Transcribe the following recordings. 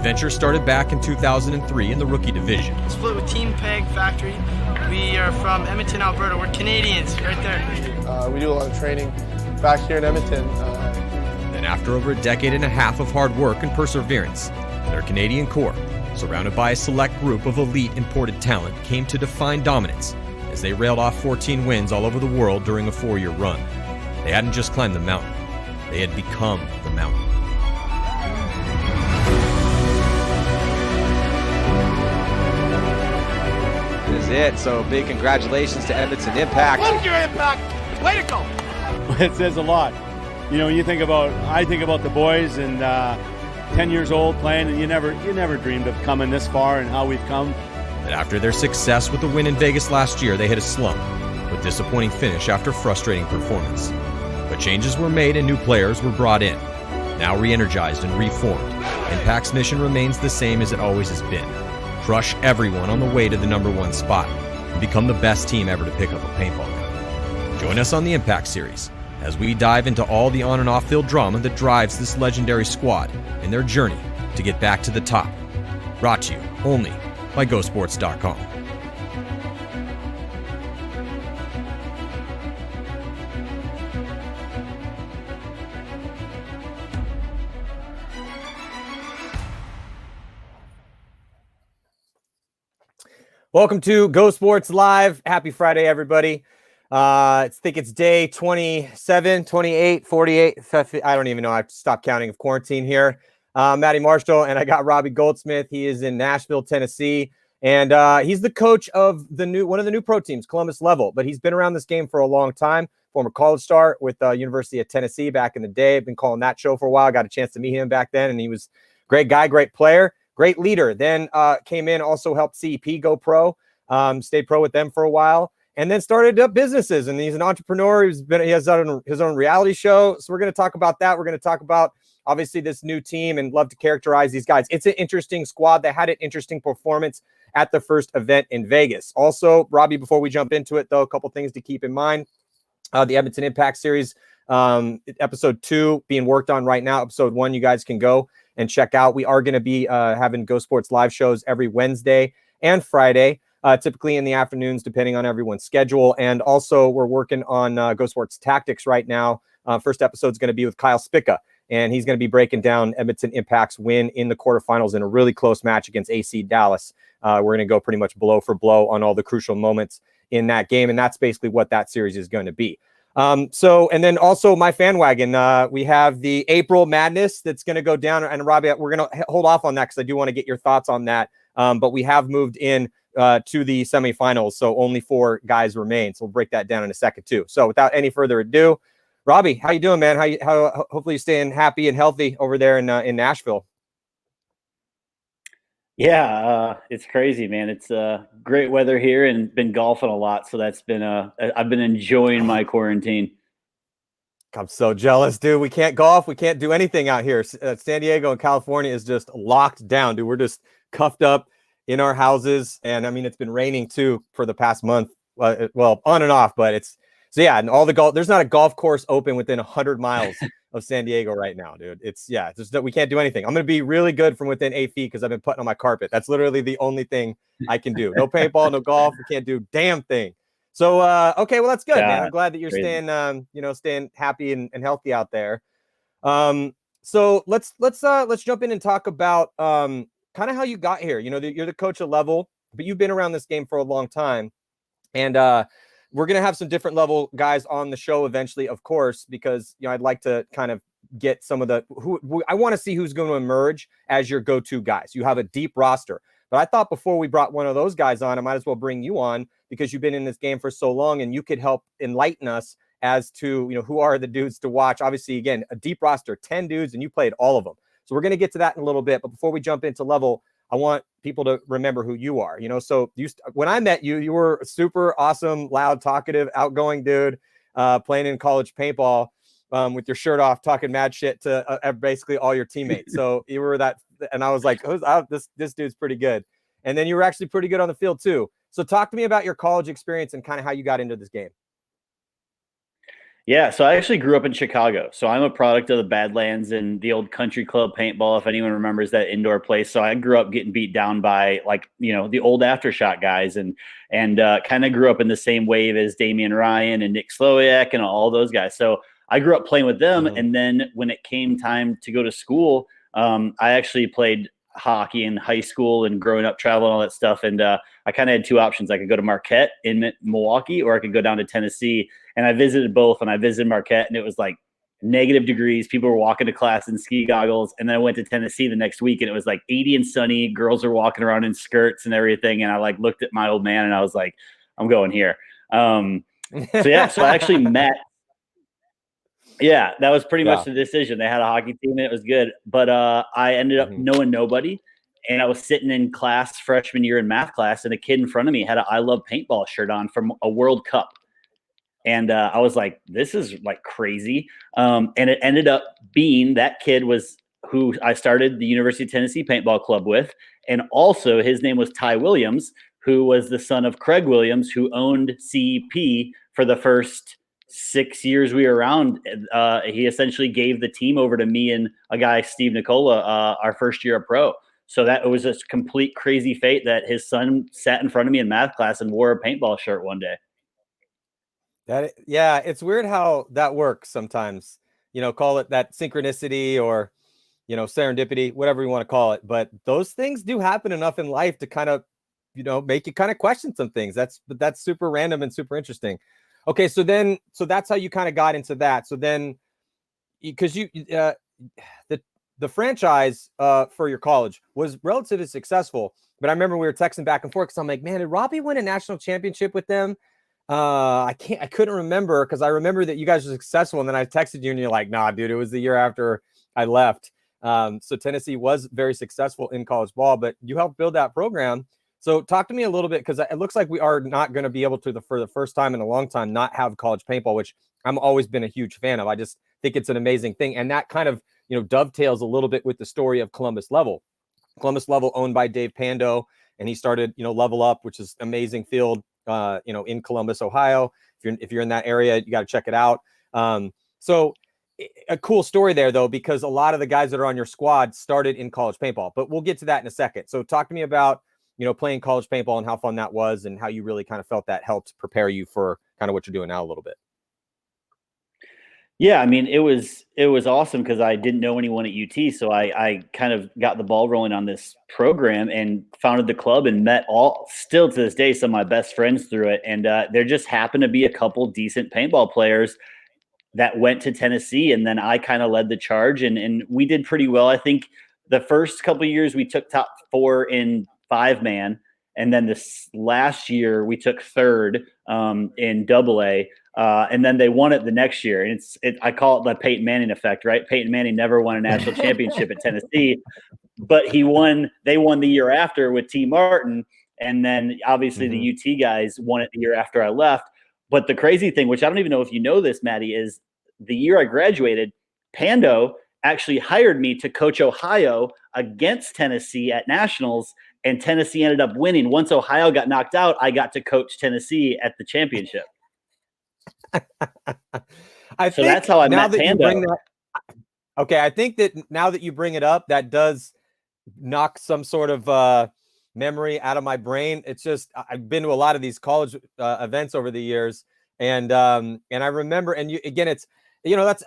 adventure started back in 2003 in the rookie division. Split with Team Peg Factory. We are from Edmonton, Alberta. We're Canadians, right there. We do a lot of training back here in Edmonton. Then after over a decade and a half of hard work and perseverance, their Canadian core, surrounded by a select group of elite imported talent, came to define dominance as they railed off 14 wins all over the world during a 4-year run. They hadn't just climbed the mountain, they had become the mountain. This is it. So big congratulations to Edmonton Impact. Love your Impact. Way to go. It says a lot. You know, I think about the boys and 10 years old playing, and you never dreamed of coming this far and how we've come. But after their success with the win in Vegas last year, they hit a slump with disappointing finish after frustrating performance. But changes were made and new players were brought in. Now re-energized and reformed, Impact's mission remains the same as it always has been. Crush everyone on the way to the #1 spot and become the best team ever to pick up a paintball gun. Join us on the Impact Series as we dive into all the on and off field drama that drives this legendary squad and their journey to get back to the top. Brought to you only by GoSports.com. Welcome to Go Sports Live. Happy Friday, everybody. I think it's day 27, 28, 48. I don't even know. I have to stop counting of quarantine here. Matty Marshall, and I got Robbie Goldsmith. He is in Nashville, Tennessee, and he's the coach of one of the new pro teams, Columbus LVL. But he's been around this game for a long time. Former college star with University of Tennessee back in the day. I've been calling that show for a while. Got a chance to meet him back then, and he was a great guy, great player. Great leader. Then came in, also helped CEP go pro, stayed pro with them for a while, and then started up businesses. And he's an entrepreneur. He has his own reality show. So we're going to talk about that. We're going to talk about, obviously, this new team and love to characterize these guys. It's an interesting squad. They had an interesting performance at the first event in Vegas. Also, Robbie, before we jump into it, though, a couple things to keep in mind. The Edmonton Impact Series, episode 2 being worked on right now. Episode 1, you guys can go and check out. We are going to be having Go Sports live shows every Wednesday and Friday, typically in the afternoons, depending on everyone's schedule. And also, we're working on Go Sports Tactics right now. First episode is going to be with Kyle Spica, and he's going to be breaking down Edmonton Impact's win in the quarterfinals in a really close match against AC Dallas. We're going to go pretty much blow for blow on all the crucial moments in that game, and that's basically what that series is going to be. And then also my fan wagon, we have the April Madness that's going to go down, and Robbie, we're going to hold off on that because I do want to get your thoughts on that. But we have moved in to the semifinals, so only 4 guys remain. So we'll break that down in a second too. So without any further ado, Robbie, how you doing, man? How hopefully you're staying happy and healthy over there in Nashville. Yeah, it's crazy, man. It's great weather here and been golfing a lot. So that's been I've been enjoying my quarantine. I'm so jealous, dude. We can't golf. We can't do anything out here. San Diego and California is just locked down, dude. We're just cuffed up in our houses. And I mean, it's been raining too for the past month. Well, on and off, but and all the golf, there's not a golf course open within 100 miles of San Diego right now, dude. It's just that we can't do anything. I'm going to be really good from within 8 feet because I've been putting on my carpet. That's literally the only thing I can do. No paintball, no golf. We can't do damn thing. So, okay, well, that's good, man. I'm glad that you're staying happy and healthy out there. So let's jump in and talk about kind of how you got here. You know, you're the coach of LVL, but you've been around this game for a long time. And we're going to have some different level guys on the show eventually, of course, because, you know, I'd like to kind of get some of who I want to see who's going to emerge as your go-to guys. You have a deep roster, but I thought before we brought one of those guys on, I might as well bring you on because you've been in this game for so long and you could help enlighten us as to, you know, who are the dudes to watch. Obviously, again, a deep roster, 10 dudes, and you played all of them. So we're going to get to that in a little bit. But before we jump into LVL, I want people to remember who you are, you know? So when I met you, you were a super awesome, loud, talkative, outgoing dude, playing in college paintball with your shirt off, talking mad shit to basically all your teammates. So you were that, and I was like, this dude's pretty good. And then you were actually pretty good on the field too. So talk to me about your college experience and kind of how you got into this game. Yeah, so I actually grew up in Chicago. So I'm a product of the Badlands and the old country club paintball, if anyone remembers that indoor place. So I grew up getting beat down by, like, the old aftershock guys, and kind of grew up in the same wave as Damian Ryan and Nick Slowiak and all those guys. So I grew up playing with them. Mhm. And then when it came time to go to school, I actually played hockey in high school and growing up, traveling, all that stuff. And I kind of had two options. I could go to Marquette in Milwaukee, or I could go down to Tennessee. And I visited both, and I visited Marquette, and it was like negative degrees. People were walking to class in ski goggles. And then I went to Tennessee the next week, and it was like 80 and sunny. Girls are walking around in skirts and everything. And I like looked at my old man, and I was like, I'm going here. So yeah, so I actually met. Yeah, that was pretty much Yeah. the decision. They had a hockey team, and it was good. But I ended up Mhm. knowing nobody. And I was sitting in class freshman year in math class, and a kid in front of me had a I Love Paintball shirt on from a World Cup. And I was like, this is like crazy. And it ended up being that kid was who I started the University of Tennessee Paintball Club with. And also his name was Ty Williams, who was the son of Craig Williams, who owned CEP for the first 6 years we were around. He essentially gave the team over to me and a guy, Steve Nicola, our first year of pro. So that it was a complete crazy fate that his son sat in front of me in math class and wore a paintball shirt one day. Yeah, it's weird how that works sometimes. Call it that synchronicity or serendipity, whatever you want to call it. But those things do happen enough in life to kind of, make you kind of question some things. That's super random and super interesting. Okay, so that's how you kind of got into that. So then, because the franchise for your college was relatively successful, but I remember we were texting back and forth because I'm like, man, did Robbie win a national championship with them? I couldn't remember, because I remember that you guys were successful, and then I texted you and you're like, nah, dude, it was the year after I left. So Tennessee was very successful in college ball, but you helped build that program. So talk to me a little bit, because it looks like we are not going to be able to, for the first time in a long time, not have college paintball, which I'm always been a huge fan of. I just think it's an amazing thing. And that kind of, dovetails a little bit with the story of Columbus Level. Columbus Level, owned by Dave Pando, and he started, Level Up, which is amazing field, in Columbus, Ohio. If you're in that area, you got to check it out. So a cool story there, though, because a lot of the guys that are on your squad started in college paintball, but we'll get to that in a second. So talk to me about, playing college paintball and how fun that was, and how you really kind of felt that helped prepare you for kind of what you're doing now a little bit. Yeah, I mean, it was awesome because I didn't know anyone at UT, so I kind of got the ball rolling on this program and founded the club and met still to this day, some of my best friends through it. And there just happened to be a couple decent paintball players that went to Tennessee, and then I kind of led the charge, and we did pretty well. I think the first couple of years we took top 4 in 5-man, and then this last year we took third in AA. And then they won it the next year. And I call it the Peyton Manning effect, right? Peyton Manning never won a national championship at Tennessee, but they won the year after with T. Martin. And then obviously the UT guys won it the year after I left. But the crazy thing, which I don't even know if you know this, Matty, is the year I graduated, Pando actually hired me to coach Ohio against Tennessee at nationals, and Tennessee ended up winning. Once Ohio got knocked out, I got to coach Tennessee at the championship. So that's how I met Pando. Okay, I think that now that you bring it up, that does knock some sort of memory out of my brain. It's just, I've been to a lot of these college events over the years, and I remember, and it's that's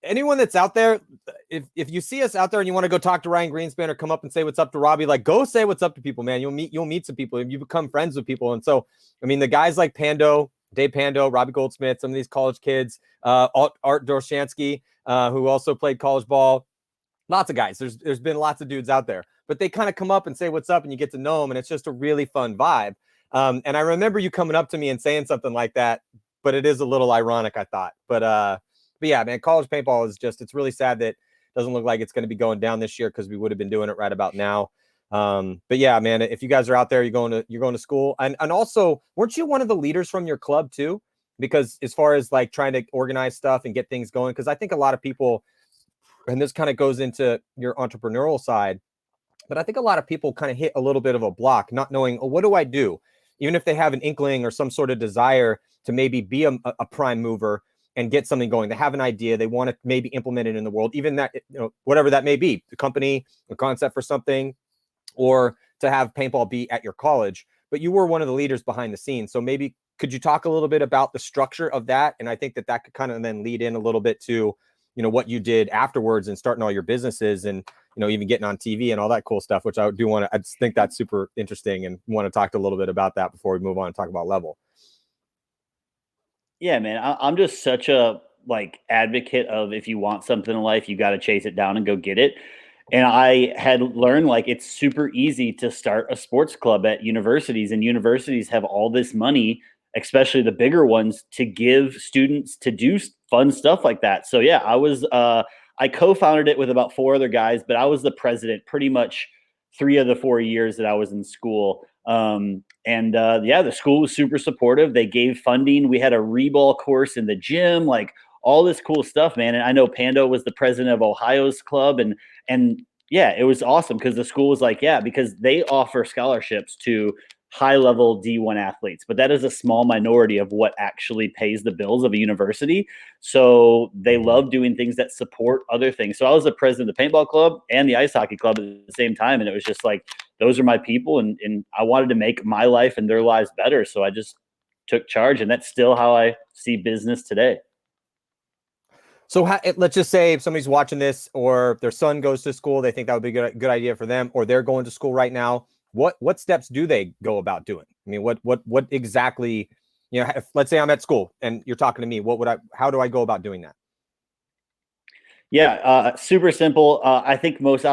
anyone that's out there. If you see us out there and you want to go talk to Ryan Greenspan or come up and say what's up to Robbie, like, go say what's up to people, man. You'll meet some people, and you become friends with people. And so, I mean, the guys like Pando, Dave Pando, Robbie Goldsmith, some of these college kids, Art Dorshansky, who also played college ball. Lots of guys. There's been lots of dudes out there, but they kind of come up and say what's up, and you get to know them, and it's just a really fun vibe. And I remember you coming up to me and saying something like that, but it is a little ironic, I thought. But yeah, man, college paintball is it's really sad that it doesn't look like it's going to be going down this year, because we would have been doing it right about now. But yeah, man, if you guys are out there, you're going to school, and also, weren't you one of the leaders from your club too? Because as far as like trying to organize stuff and get things going, because I think a lot of people, and this kind of goes into your entrepreneurial side, but I think a lot of people kind of hit a little bit of a block, not knowing, oh, what do I do? even if they have an inkling or some sort of desire to maybe be a prime mover and get something going. They have an idea. They want to maybe implement it in the world, even that, whatever that may be, the company, a concept for something, or to have paintball be at your college. But you were one of the leaders behind the scenes. So maybe could you talk a little bit about the structure of that? And I think that could kind of then lead in a little bit to, what you did afterwards and starting all your businesses and, even getting on TV and all that cool stuff, which I just think that's super interesting and want to talk a little bit about that before we move on and talk about Level. Yeah, man, I'm just such a advocate of, if you want something in life, you got to chase it down and go get it. And I had learned it's super easy to start a sports club at universities, and universities have all this money, especially the bigger ones, to give students to do fun stuff like that. So yeah, I co-founded it with about 4 other guys, but I was the president pretty much 3 of the 4 years that I was in school. The school was super supportive. They gave funding. We had a reball course in the gym, all this cool stuff, man. And I know Pando was the president of Ohio's club, and yeah, it was awesome because the school was because they offer scholarships to high-level D1 athletes, but that is a small minority of what actually pays the bills of a university. So they love doing things that support other things. So I was the president of the paintball club and the ice hockey club at the same time. And it was just those are my people. And I wanted to make my life and their lives better. So I just took charge, and that's still how I see business today. So let's just say if somebody's watching this, or their son goes to school, they think that would be a good idea for them, or they're going to school right now. What steps do they go about doing? I mean, what exactly, if, let's say I'm at school and you're talking to me, how do I go about doing that? Yeah, super simple. I think most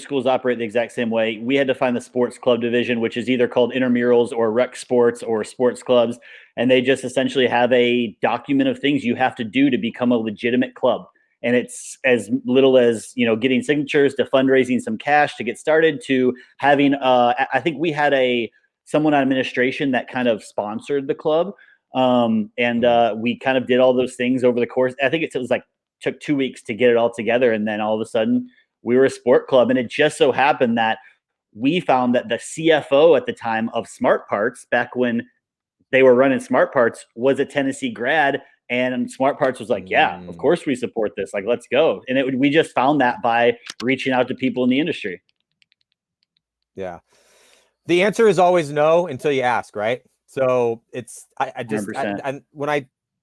schools operate the exact same way. We had to find the sports club division, which is either called intramurals or rec sports or sports clubs. And they just essentially have a document of things you have to do to become a legitimate club. And it's as little as, getting signatures to fundraising some cash to get started to having, I think we had someone on administration that kind of sponsored the club. We kind of did all those things over the course. I think it was took 2 weeks to get it all together. And then all of a sudden we were a sport club. And it just so happened that we found that the CFO at the time of Smart Parts, back when they were running Smart Parts, was a Tennessee grad. And Smart Parts was yeah, of course we support this. Let's go. And we just found that by reaching out to people in the industry. Yeah. The answer is always no until you ask, right? So it's,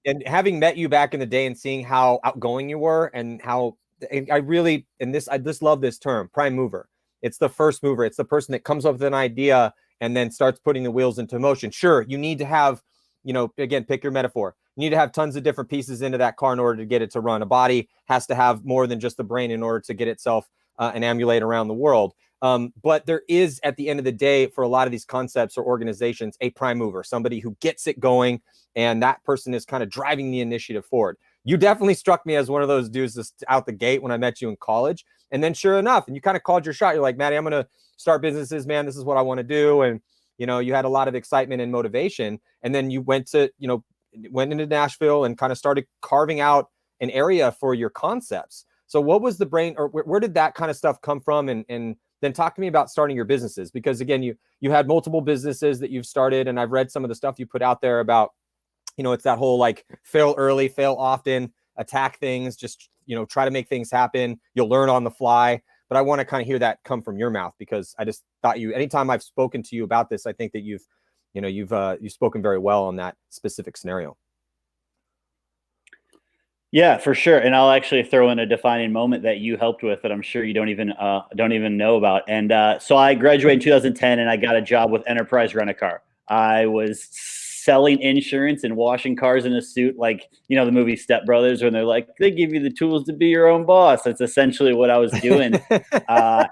and having met you back in the day and seeing how outgoing you were and how I just love this term, prime mover. It's the first mover. It's the person that comes up with an idea and then starts putting the wheels into motion. Sure, you need to have, again, pick your metaphor. You need to have tons of different pieces into that car in order to get it to run. A body has to have more than just the brain in order to get itself and ambulate around the world. But there is, at the end of the day, for a lot of these concepts or organizations, a prime mover, somebody who gets it going, and that person is kind of driving the initiative forward. You definitely struck me as one of those dudes just out the gate when I met you in college. And then sure enough, and you kind of called your shot. You're like, Matty, I'm going to start businesses, man. This is what I want to do. And, you had a lot of excitement and motivation. And then you went into Nashville and kind of started carving out an area for your concepts. So what was the brain, or where did that kind of stuff come from? And then talk to me about starting your businesses, because again, you had multiple businesses that you've started, and I've read some of the stuff you put out there about, it's that whole fail early, fail often, attack things, just, try to make things happen. You'll learn on the fly. But I want to kind of hear that come from your mouth, because I just thought anytime I've spoken to you about this, I think that you've spoken very well on that specific scenario. Yeah, for sure. And I'll actually throw in a defining moment that you helped with that I'm sure you don't even know about. And so I graduated in 2010 and I got a job with Enterprise Rent-A-Car. I was selling insurance and washing cars in a suit, the movie Step Brothers, when they're they give you the tools to be your own boss. That's essentially what I was doing. I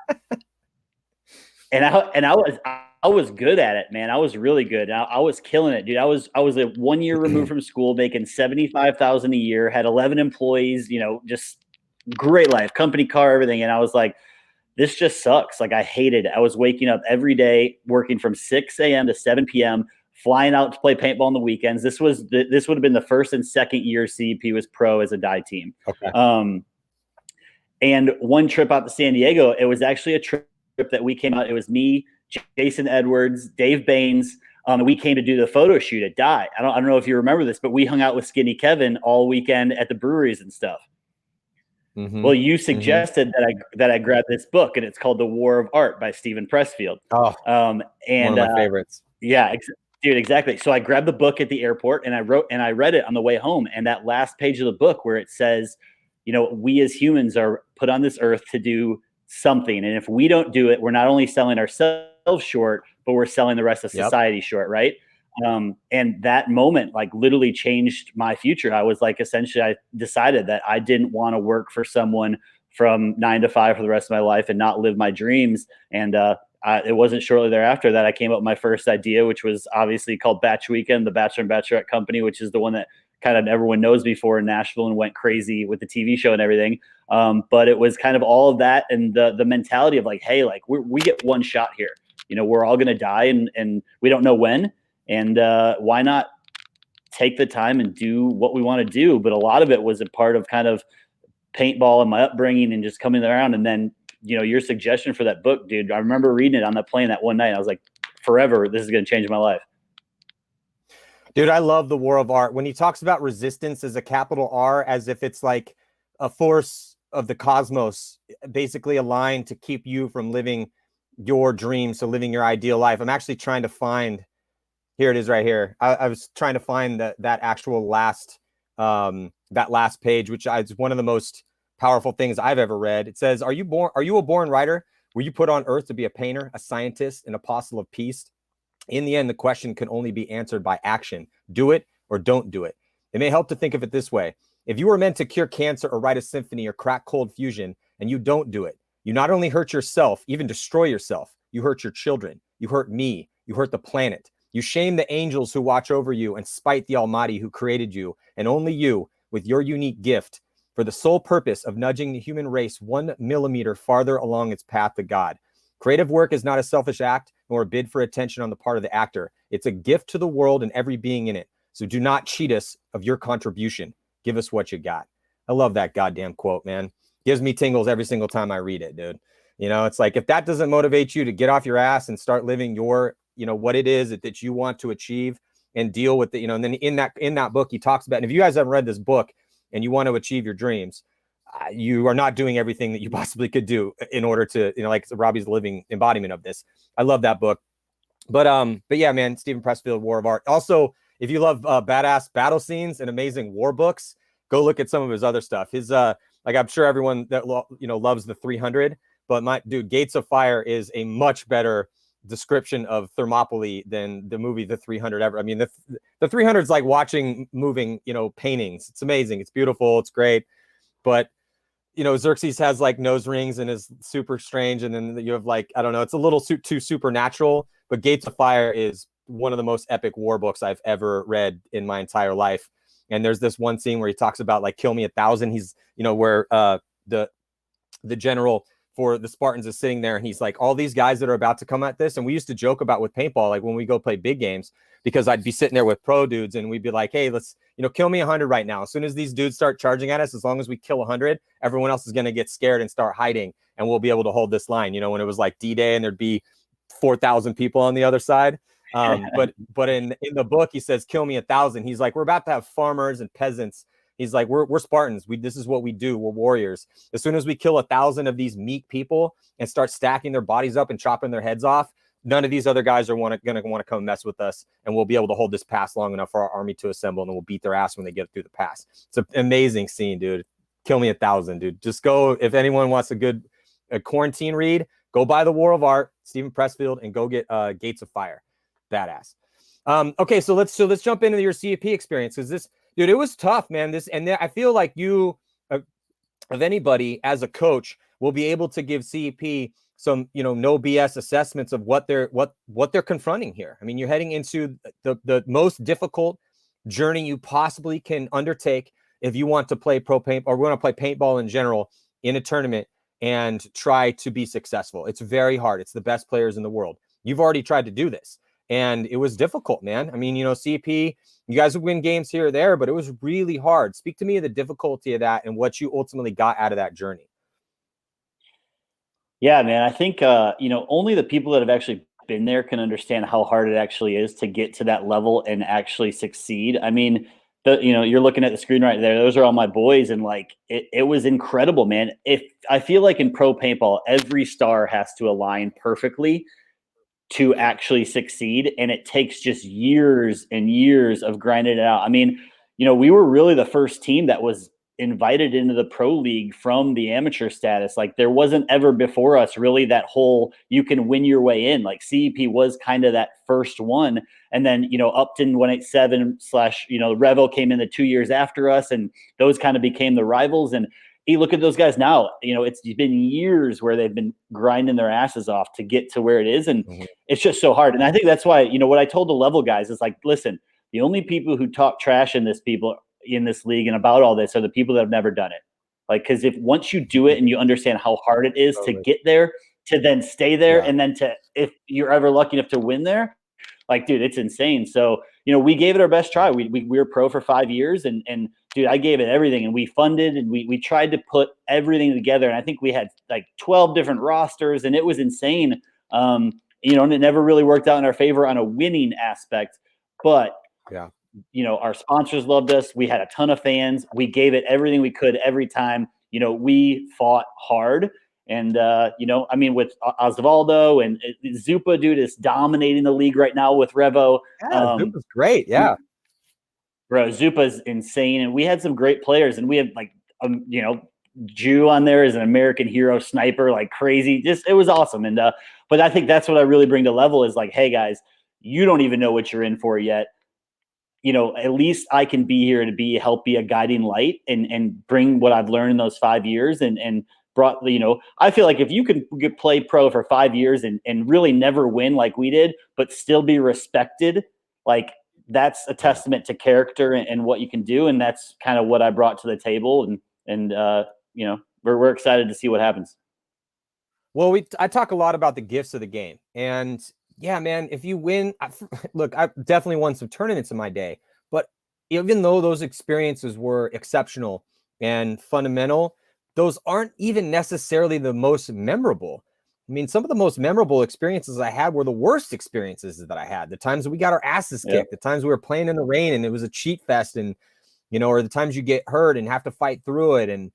was good at it, man. I was really good. I was killing it, dude. I was a 1 year removed from school, making $75,000 a year, had 11 employees, just great life, company car, everything. And I was like, this just sucks. I hated it. I was waking up every day, working from 6 a.m. to 7 p.m., flying out to play paintball on the weekends. This would have been the first and second year CEP was pro as a die team. Okay. And one trip out to San Diego, it was actually a trip that we came out. It was me, Jason Edwards, Dave Baines, And we came to do the photo shoot at Dye. I don't know if you remember this, but we hung out with Skinny Kevin all weekend at the breweries and stuff. Mm-hmm. Well, you suggested that I grab this book, and it's called The War of Art by Stephen Pressfield. Oh, and one of my favorites. Yeah, dude, exactly. So I grabbed the book at the airport, and I read it on the way home. And that last page of the book where it says, you know, we as humans are put on this earth to do something, and if we don't do it, we're not only selling ourselves short, but we're selling the rest of society short, right? And that moment like literally changed my future. I was like, essentially, I decided that I didn't want to work for someone from 9 to 5 for the rest of my life and not live my dreams. And it wasn't shortly thereafter that I came up with my first idea, which was obviously called Batch Weekend, the Bachelor and Bachelorette Company, which is the one that kind of everyone knows before in Nashville and went crazy with the TV show and everything. But it was kind of all of that and the mentality of like, hey, like we get one shot here. You know, we're all going to die and we don't know when. And why not take the time and do what we want to do? But a lot of it was a part of kind of paintball and my upbringing and just coming around. And then, you know, your suggestion for that book, dude, I remember reading it on that plane that one night. I was like, forever, this is going to change my life. Dude, I love The War of Art. When he talks about resistance as a capital R, as if it's like a force of the cosmos, basically aligned to keep you from living your dreams, so living your ideal life. I'm actually trying to find, here it is right here. I was trying to find that actual last, that last page, which is one of the most powerful things I've ever read. It says, are you a born writer? Were you put on earth to be a painter, a scientist, an apostle of peace? In the end, the question can only be answered by action. Do it or don't do it. It may help to think of it this way. If you were meant to cure cancer or write a symphony or crack cold fusion and you don't do it, you not only hurt yourself, even destroy yourself. You hurt your children. You hurt me. You hurt the planet. You shame the angels who watch over you and spite the Almighty who created you, and only you, with your unique gift, for the sole purpose of nudging the human race 1 millimeter farther along its path to God. Creative work is not a selfish act nor a bid for attention on the part of the actor. It's a gift to the world and every being in it. So do not cheat us of your contribution. Give us what you got. I love that goddamn quote, man. Gives me tingles every single time I read it, dude. You know, it's like, if that doesn't motivate you to get off your ass and start living your, you know, what it is that you want to achieve and deal with it, you know, and then in that book, he talks about, and if you guys haven't read this book and you want to achieve your dreams, you are not doing everything that you possibly could do in order to, you know, like Robbie's the living embodiment of this. I love that book. But yeah, man, Stephen Pressfield, War of Art. Also, if you love badass battle scenes and amazing war books, go look at some of his other stuff. His like, I'm sure everyone that loves the 300, but my dude, Gates of Fire is a much better description of Thermopylae than the movie The 300 ever. I mean, the 300 is like watching moving, you know, paintings. It's amazing. It's beautiful. It's great. But you know, Xerxes has like nose rings and is super strange. And then you have like, I don't know, it's a little too supernatural, but Gates of Fire is one of the most epic war books I've ever read in my entire life. And there's this one scene where he talks about like, kill me 1,000. He's, you know, where the general for the Spartans is sitting there and he's like, all these guys that are about to come at this. And we used to joke about with paintball, like when we go play big games, because I'd be sitting there with pro dudes and we'd be like, hey, let's, you know, kill me 100 right now. As soon as these dudes start charging at us, as long as we kill 100, everyone else is going to get scared and start hiding and we'll be able to hold this line. You know, when it was like D-Day and there'd be 4,000 people on the other side. But in the book, he says, kill me 1,000. He's like, we're about to have farmers and peasants. He's like, we're Spartans. This is what we do. We're warriors. As soon as we kill 1,000 of these meek people and start stacking their bodies up and chopping their heads off, none of these other guys are going to want to come mess with us, and we'll be able to hold this pass long enough for our army to assemble, and then we'll beat their ass when they get through the pass. It's an amazing scene, dude. Kill me 1,000, dude. Just go, if anyone wants a quarantine read, go buy The War of Art, Stephen Pressfield, and go get Gates of Fire. Badass. Okay, so let's jump into your CEP experience, because this, dude, it was tough, man. I feel like you, of anybody as a coach, will be able to give CEP some, you know, no BS assessments of what they're confronting here. I mean, you're heading into the most difficult journey you possibly can undertake if you want to play pro paint or want to play paintball in general in a tournament and try to be successful. It's very hard. It's the best players in the world. You've already tried to do this, and it was difficult, man. I mean, you know, CEP, you guys would win games here or there, but it was really hard. Speak to me of the difficulty of that and what you ultimately got out of that journey. Yeah, man, I think, you know, only the people that have actually been there can understand how hard it actually is to get to that level and actually succeed. I mean, you're looking at the screen right there. Those are all my boys. And like, it was incredible, man. If I feel like in pro paintball, every star has to align perfectly to actually succeed. And it takes just years and years of grinding it out. I mean, we were really the first team that was invited into the pro league from the amateur status. Like there wasn't ever before us really that whole, you can win your way in. Like CEP was kind of that first one. And then, Upton 187 / Revo came in the 2 years after us. And those kind of became the rivals. And you look at those guys now, it's been years where they've been grinding their asses off to get to where it is. And it's just so hard. And I think that's why, what I told the level guys is like, listen, the only people who talk trash in this league and about all this are the people that have never done it. Like, because once you do it and you understand how hard it is to get there, to then stay there, and then if you're ever lucky enough to win there, like, dude, it's insane. So, we gave it our best try. We were pro for 5 years, and dude, I gave it everything, and we funded, and we tried to put everything together. And I think we had like 12 different rosters, and it was insane. And it never really worked out in our favor on a winning aspect, but our sponsors loved us. We had a ton of fans. We gave it everything we could every time. We fought hard. And, I mean, with Osvaldo and Zupa, dude, is dominating the league right now with Revo. Yeah, Zupa's great. Yeah. Bro, Zupa's insane. And we had some great players. And we had, like, Jew on there as an American hero sniper, like crazy. It was awesome. And, but I think that's what I really bring to level is like, hey, guys, you don't even know what you're in for yet. At least I can be here to help be a guiding light and bring what I've learned in those 5 years and brought, I feel like if you could play pro for 5 years and really never win like we did, but still be respected, like that's a testament to character and what you can do. And that's kind of what I brought to the table. And we're excited to see what happens. Well, I talk a lot about the gifts of the game, and yeah, man, if you win, look, I've definitely won some tournaments in my day, but even though those experiences were exceptional and fundamental, those aren't even necessarily the most memorable. I mean, some of the most memorable experiences I had were the worst experiences that I had. The times that we got our asses kicked, the times we were playing in the rain and it was a cheat fest, and, or the times you get hurt and have to fight through it. And,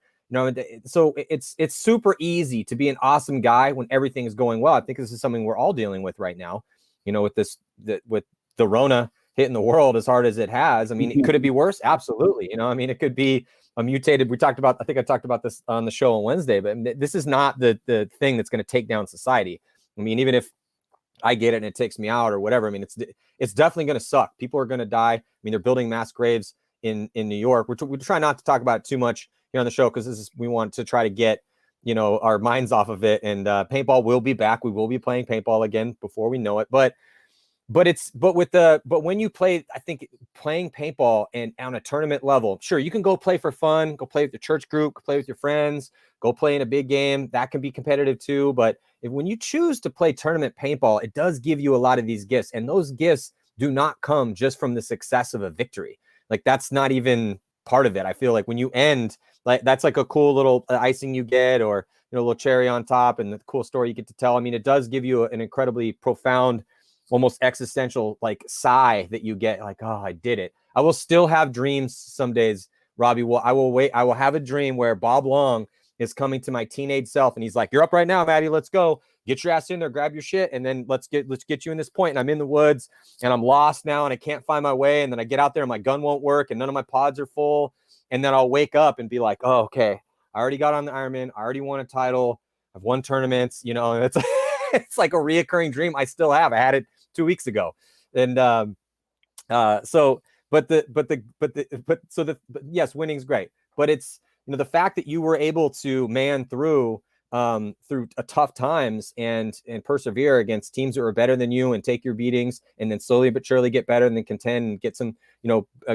so it's super easy to be an awesome guy when everything is going well. I think this is something we're all dealing with right now, with with the Rona hitting the world as hard as it has. I mean, could it be worse? Absolutely. I mean, it could be a mutated. I think I talked about this on the show on Wednesday, but this is not the thing that's going to take down society. I mean, even if I get it and it takes me out or whatever, I mean, it's definitely going to suck. People are going to die. I mean, they're building mass graves in New York. We try not to talk about it too much here on the show because we want to try to get our minds off of it. And paintball will be back. We will be playing paintball again before we know it. But when you play, I think playing paintball and on a tournament level, sure, you can go play for fun, go play with the church group, go play with your friends, go play in a big game. That can be competitive too. But when you choose to play tournament paintball, it does give you a lot of these gifts, and those gifts do not come just from the success of a victory. Like that's not even part of it. I feel like when you end, like that's like a cool little icing you get, or a little cherry on top, and the cool story you get to tell. I mean, it does give you an incredibly profound, almost existential like sigh that you get, like, oh, I did it. I will still have dreams some days, Robbie. I will have a dream where Bob Long is coming to my teenage self and he's like, you're up right now, Matty, let's go. Get your ass in there, grab your shit, and then let's get you in this point. And I'm in the woods and I'm lost now and I can't find my way. And then I get out there and my gun won't work and none of my pods are full. And then I'll wake up and be like, oh, okay, I already got on the Ironman. I already won a title. I've won tournaments, and it's it's like a reoccurring dream I still have. I had it 2 weeks ago. And yes, winning's great, but it's, the fact that you were able to man through tough times and persevere against teams that were better than you and take your beatings and then slowly but surely get better and then contend and get some,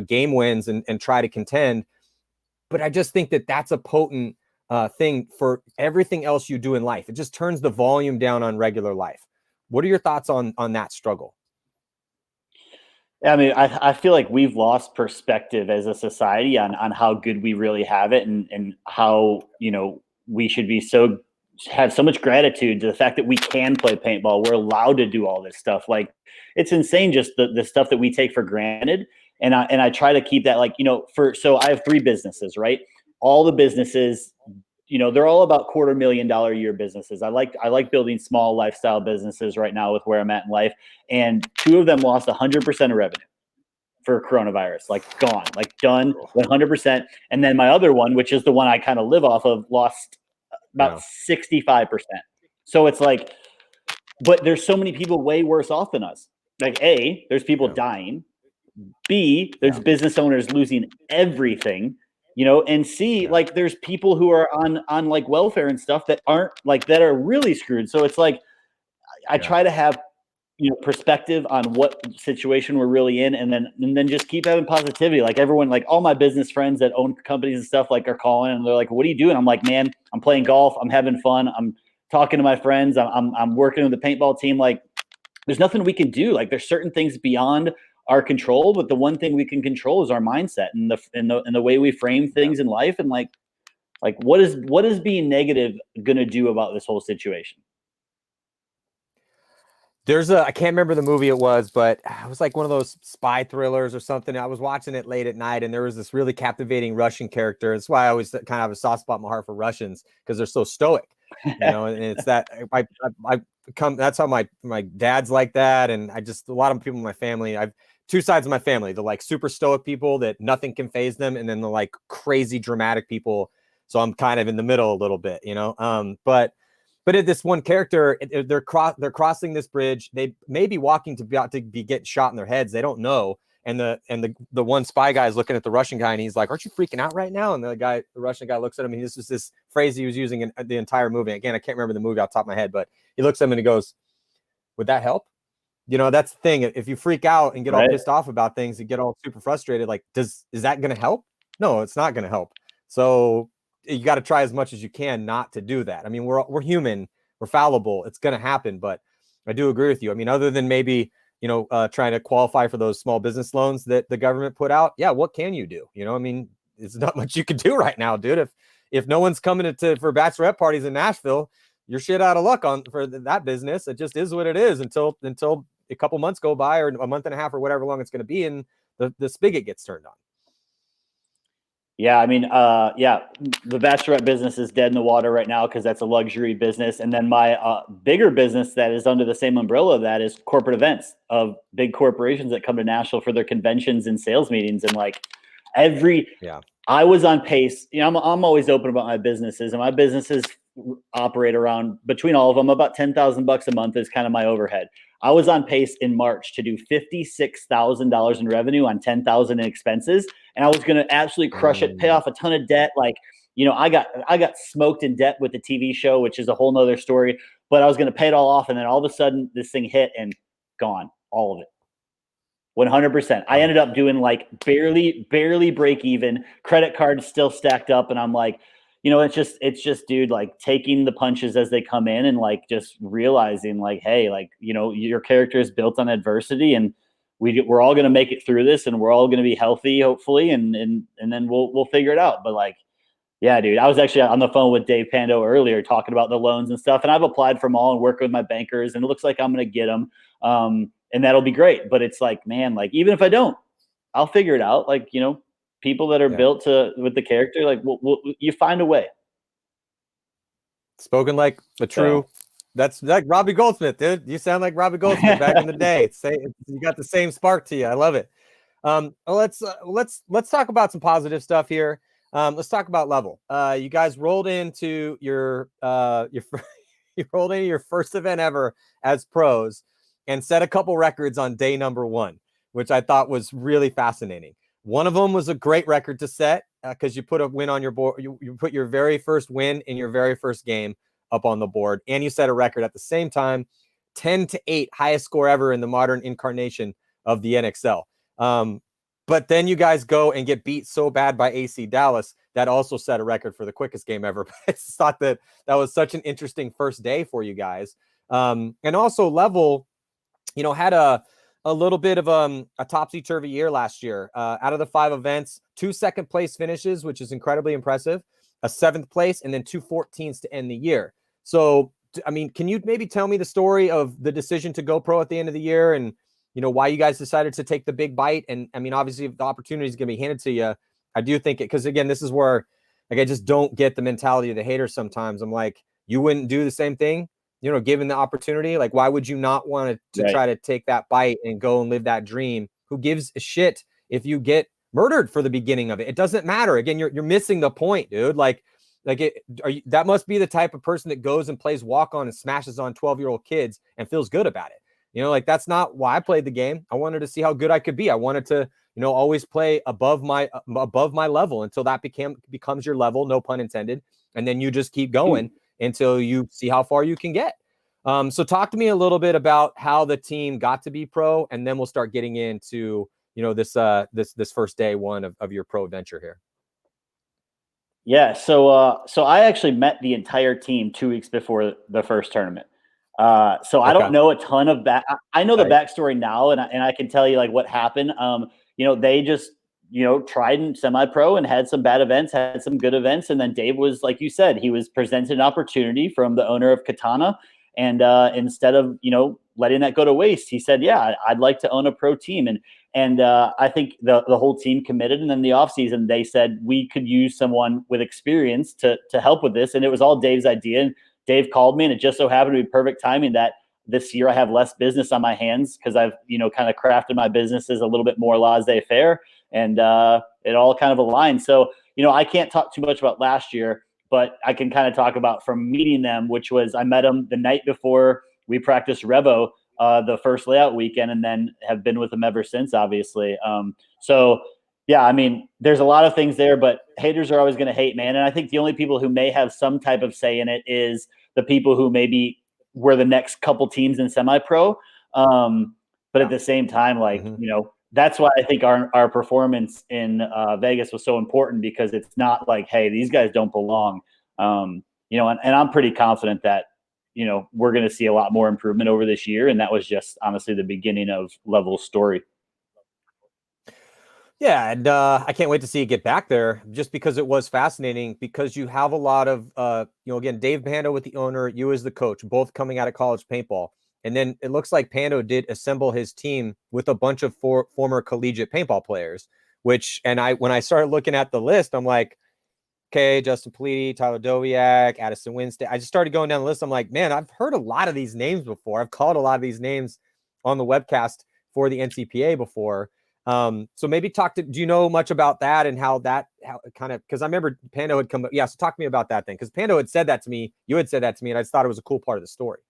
game wins and try to contend. But I just think that that's a potent thing for everything else you do in life. It just turns the volume down on regular life. What are your thoughts on that struggle? I mean, I feel like we've lost perspective as a society on how good we really have it and how, we should be so, have so much gratitude to the fact that we can play paintball. We're allowed to do all this stuff. Like, it's insane, just the stuff that we take for granted. And I try to keep that, like, so I have 3 businesses, right? All the businesses, they're all about $250,000 a year businesses. I like building small lifestyle businesses right now with where I'm at in life. And 2 of them lost 100% of revenue for coronavirus, like gone, like done 100%. And then my other one, which is the one I kind of live off of, lost about 65%. So it's like, but there's so many people way worse off than us. Like, A, there's people dying. B, there's business owners losing everything, and C, like, there's people who are on like welfare and stuff that aren't, like, that are really screwed. So it's like, I try to have, perspective on what situation we're really in, and then just keep having positivity. Like, everyone, like all my business friends that own companies and stuff, like, are calling and they're like, "What are you doing?" I'm like, "Man, I'm playing golf. I'm having fun. I'm talking to my friends. I'm working with the paintball team." Like, there's nothing we can do. Like, there's certain things beyond our control, but the one thing we can control is our mindset and the way we frame things in life. And like what is being negative gonna do about this whole situation? I can't remember the movie it was, but it was like one of those spy thrillers or something. I was watching it late at night, and there was this really captivating Russian character. That's why I always kind of have a soft spot in my heart for Russians, because they're so stoic, and it's that I come. That's how my dad's like that, and a lot of people in my family. I've 2 sides of my family: the like super stoic people that nothing can phase them, and then the like crazy dramatic people. So I'm kind of in the middle a little bit, But at this one character, they're crossing this bridge. They may be walking to be getting shot in their heads. They don't know. And the one spy guy is looking at the Russian guy, and he's like, "Aren't you freaking out right now?" And the Russian guy looks at him, and this is this phrase he was using in the entire movie. Again, I can't remember the movie off the top of my head, but he looks at him and he goes, "Would that help?" That's the thing. If you freak out and get all pissed off about things and get all super frustrated, like, is that going to help? No, it's not going to help. So you got to try as much as you can not to do that. I mean, we're human, we're fallible. It's going to happen, but I do agree with you. I mean, other than maybe, trying to qualify for those small business loans that the government put out. Yeah. What can you do? I mean, it's not much you can do right now, dude. If no one's coming for bachelorette parties in Nashville, you're shit out of luck for that business. It just is what it is until a couple months go by, or a month and a half, or whatever long it's going to be, and the spigot gets turned on. Yeah, I mean, the bachelorette business is dead in the water right now because that's a luxury business. And then my bigger business that is under the same umbrella of that is corporate events of big corporations that come to Nashville for their conventions and sales meetings. And like I was on pace. I'm always open about my businesses, and my businesses operate around, between all of them, about $10,000 a month is kind of my overhead. I was on pace in March to do $56,000 in revenue on $10,000 in expenses, and I was going to absolutely crush it, pay off a ton of debt. Like, I got smoked in debt with the TV show, which is a whole nother story. But I was going to pay it all off, and then all of a sudden, this thing hit and gone, all of it, 100%. I ended up doing like barely break even. Credit card still stacked up, and I'm like, it's just, dude, like taking the punches as they come in, and like just realizing, like, hey, like, your character is built on adversity, and we're all going to make it through this, and we're all going to be healthy, hopefully, and then we'll figure it out. But like, yeah, dude, I was actually on the phone with Dave Pando earlier talking about the loans and stuff, and I've applied for them all and worked with my bankers, and it looks like I'm going to get them, and that'll be great. But it's like, man, like, even if I don't, I'll figure it out. Like, people that are built with the character, like, you find a way. Spoken like a true. That's like Robbie Goldsmith, dude. You sound like Robbie Goldsmith back in the day. You got the same spark to you. I love it. Let's talk about some positive stuff here. Let's talk about level. You guys rolled into your first event ever as pros and set a couple records on day number 1, which I thought was really fascinating. One of them was a great record to set because you put a win on your board. You put your very first win in your very first game up on the board, and you set a record at the same time, 10-8, highest score ever in the modern incarnation of the NXL. But then you guys go and get beat so bad by AC Dallas that also set a record for the quickest game ever. I just thought that was such an interesting first day for you guys. And also level, had a little bit of a topsy-turvy year last year. Out of the 5 events, 2 second place finishes, which is incredibly impressive, a 7th place, and then 2 14s to end the year. So, I mean, can you maybe tell me the story of the decision to go pro at the end of the year and, why you guys decided to take the big bite? And I mean, obviously if the opportunity is going to be handed to you, I do think it, cause again, this is where like, I just don't get the mentality of the hater. Sometimes I'm like, you wouldn't do the same thing, given the opportunity. Like, why would you not want to Right. try to take that bite and go and live that dream? Who gives a shit if you get murdered for the beginning of it? It doesn't matter. Again, you're missing the point, dude. Like that must be the type of person that goes and plays walk on and smashes on 12-year-old kids and feels good about it. Like that's not why I played the game. I wanted to see how good I could be. I wanted to, always play above my level until that becomes your level, no pun intended. And then you just keep going until you see how far you can get. So talk to me a little bit about how the team got to be pro, and then we'll start getting into, this first day one of your pro venture here. Yeah, so I actually met the entire team 2 weeks before the first tournament. So I don't know a ton of back. I know the backstory now, and I can tell you like what happened. They just tried in semi-pro and had some bad events, had some good events, and then Dave was, like you said, he was presented an opportunity from the owner of Katana, and instead of letting that go to waste, he said, "Yeah, I'd like to own a pro team." And I think the whole team committed. And then the offseason, they said we could use someone with experience to help with this. And it was all Dave's idea. And Dave called me, and it just so happened to be perfect timing that this year I have less business on my hands because I've, kind of crafted my businesses a little bit more laissez-faire, and it all kind of aligned. So, I can't talk too much about last year, but I can kind of talk about from meeting them, which was I met them the night before we practiced Revo, the first layout weekend, and then have been with them ever since, obviously. So yeah, I mean, there's a lot of things there, but haters are always going to hate, man. And I think the only people who may have some type of say in it is the people who maybe were the next couple teams in semi-pro. But at the same time, like, that's why I think our performance in Vegas was so important, because it's not like, hey, these guys don't belong. And I'm pretty confident that, we're going to see a lot more improvement over this year. And that was just honestly the beginning of Level's story. Yeah, and I can't wait to see you get back there, just because it was fascinating, because you have a lot of, again, Dave Pando with the owner, you as the coach, both coming out of college paintball. And then it looks like Pando did assemble his team with a bunch of former collegiate paintball players, when I started looking at the list, I'm like, okay, Justin Politi, Tyler Doviak, Addison Winstead. I just started going down the list. I'm like, man, I've heard a lot of these names before. I've called a lot of these names on the webcast for the NCPA before. So maybe do you know much about that and how kind of, because I remember Pando had come. Yeah, so talk to me about that thing, because Pando had said that to me. You had said that to me, and I just thought it was a cool part of the story.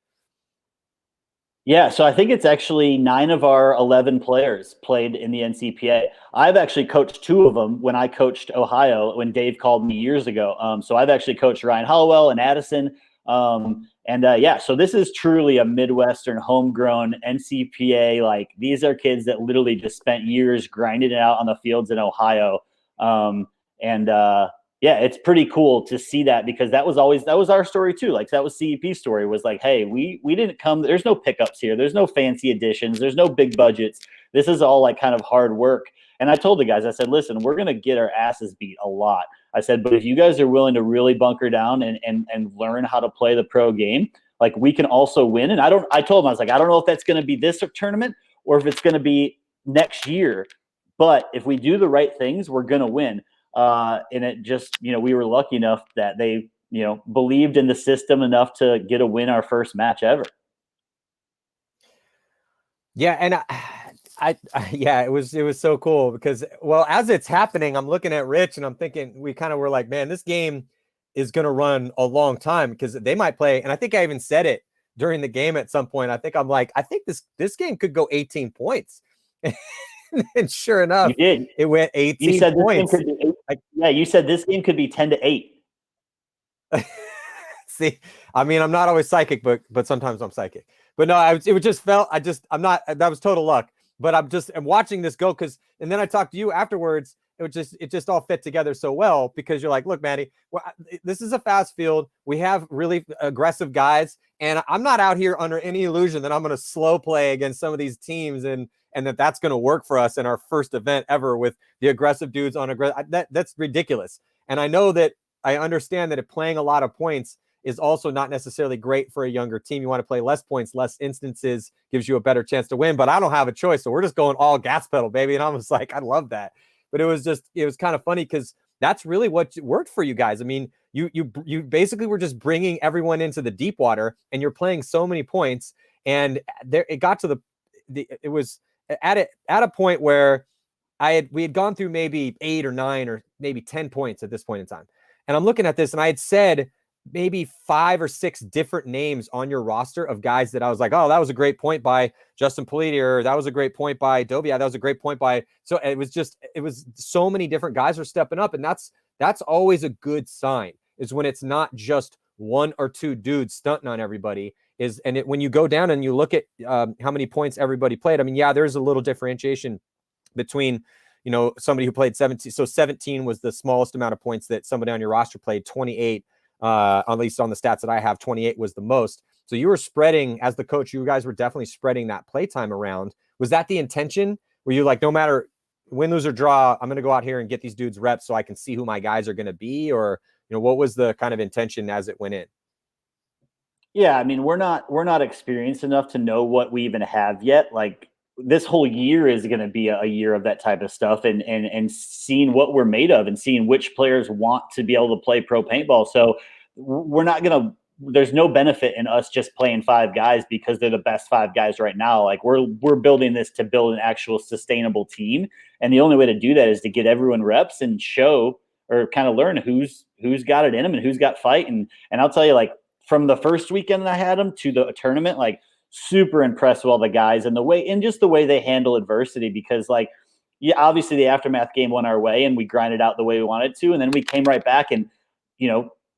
Yeah, so I think it's actually 9 of our 11 players played in the NCPA. I've actually coached 2 of them when I coached Ohio, when Dave called me years ago. So I've actually coached Ryan Hollowell and Addison. So this is truly a Midwestern homegrown NCPA. Like, these are kids that literally just spent years grinding it out on the fields in Ohio. Yeah, it's pretty cool to see that, because that was our story too. Like, that was CEP's story, was like, hey, we didn't come, there's no pickups here. There's no fancy additions. There's no big budgets. This is all like kind of hard work. And I told the guys, I said, listen, we're going to get our asses beat a lot. I said, but if you guys are willing to really bunker down and learn how to play the pro game, like, we can also win. And I told them, I was like, I don't know if that's going to be this tournament or if it's going to be next year, but if we do the right things, we're going to win. And it just, we were lucky enough that they, believed in the system enough to get a win our first match ever. Yeah. And yeah, it was so cool, because, well, as it's happening, I'm looking at Rich and I'm thinking, we kind of were like, man, this game is going to run a long time, because they might play. And I think I even said it during the game at some point. I think this game could go 18 points. And sure enough, it went 18 points. You said this game could be 10-8. See, I mean, I'm not always psychic, but sometimes I'm psychic. But no, that was total luck. But I'm watching this go, and then I talked to you afterwards. It just all fit together so well, because you're like, look, Matty, this is a fast field. We have really aggressive guys, and I'm not out here under any illusion that I'm going to slow play against some of these teams and that's going to work for us in our first event ever with the aggressive dudes on that's ridiculous. And I understand that playing a lot of points is also not necessarily great for a younger team. You want to play less points, less instances, gives you a better chance to win, but I don't have a choice. So we're just going all gas pedal, baby. And I was like, I love that. But it was kind of funny because that's really what worked for you guys. I mean, you basically were just bringing everyone into the deep water, and you're playing so many points. And there, it got to it was at a point where we had gone through maybe 8 or 9 or maybe 10 points at this point in time. And I'm looking at this, and I had said maybe 5 or 6 different names on your roster of guys that I was like, oh, that was a great point by Justin Politi, or that was a great point by Dovia. That was a great point by, so it was so many different guys are stepping up. And that's always a good sign, is when it's not just 1 or 2 dudes stunting on everybody. When you go down and you look at how many points everybody played, I mean, yeah, there's a little differentiation between, somebody who played 17. So 17 was the smallest amount of points that somebody on your roster played. 28, at least on the stats that I have, 28 was the most. So you were spreading, as the coach, you guys were definitely spreading that play time around. Was that the intention? Were you like, no matter win, lose, or draw, I'm going to go out here and get these dudes reps so I can see who my guys are going to be? Or, what was the kind of intention as it went in? Yeah, I mean, we're not experienced enough to know what we even have yet. Like, this whole year is going to be a year of that type of stuff, and seeing what we're made of, and seeing which players want to be able to play pro paintball. So we're not going to, there's no benefit in us just playing 5 guys because they're the best 5 guys right now. Like, we're building this to build an actual sustainable team. And the only way to do that is to get everyone reps and show, or kind of learn who's got it in them and who's got fight. And I'll tell you, like, from the first weekend I had them to the tournament, like, super impressed with all the guys and just the way they handle adversity, because, like, yeah, obviously the aftermath game went our way and we grinded out the way we wanted to. And then we came right back, and,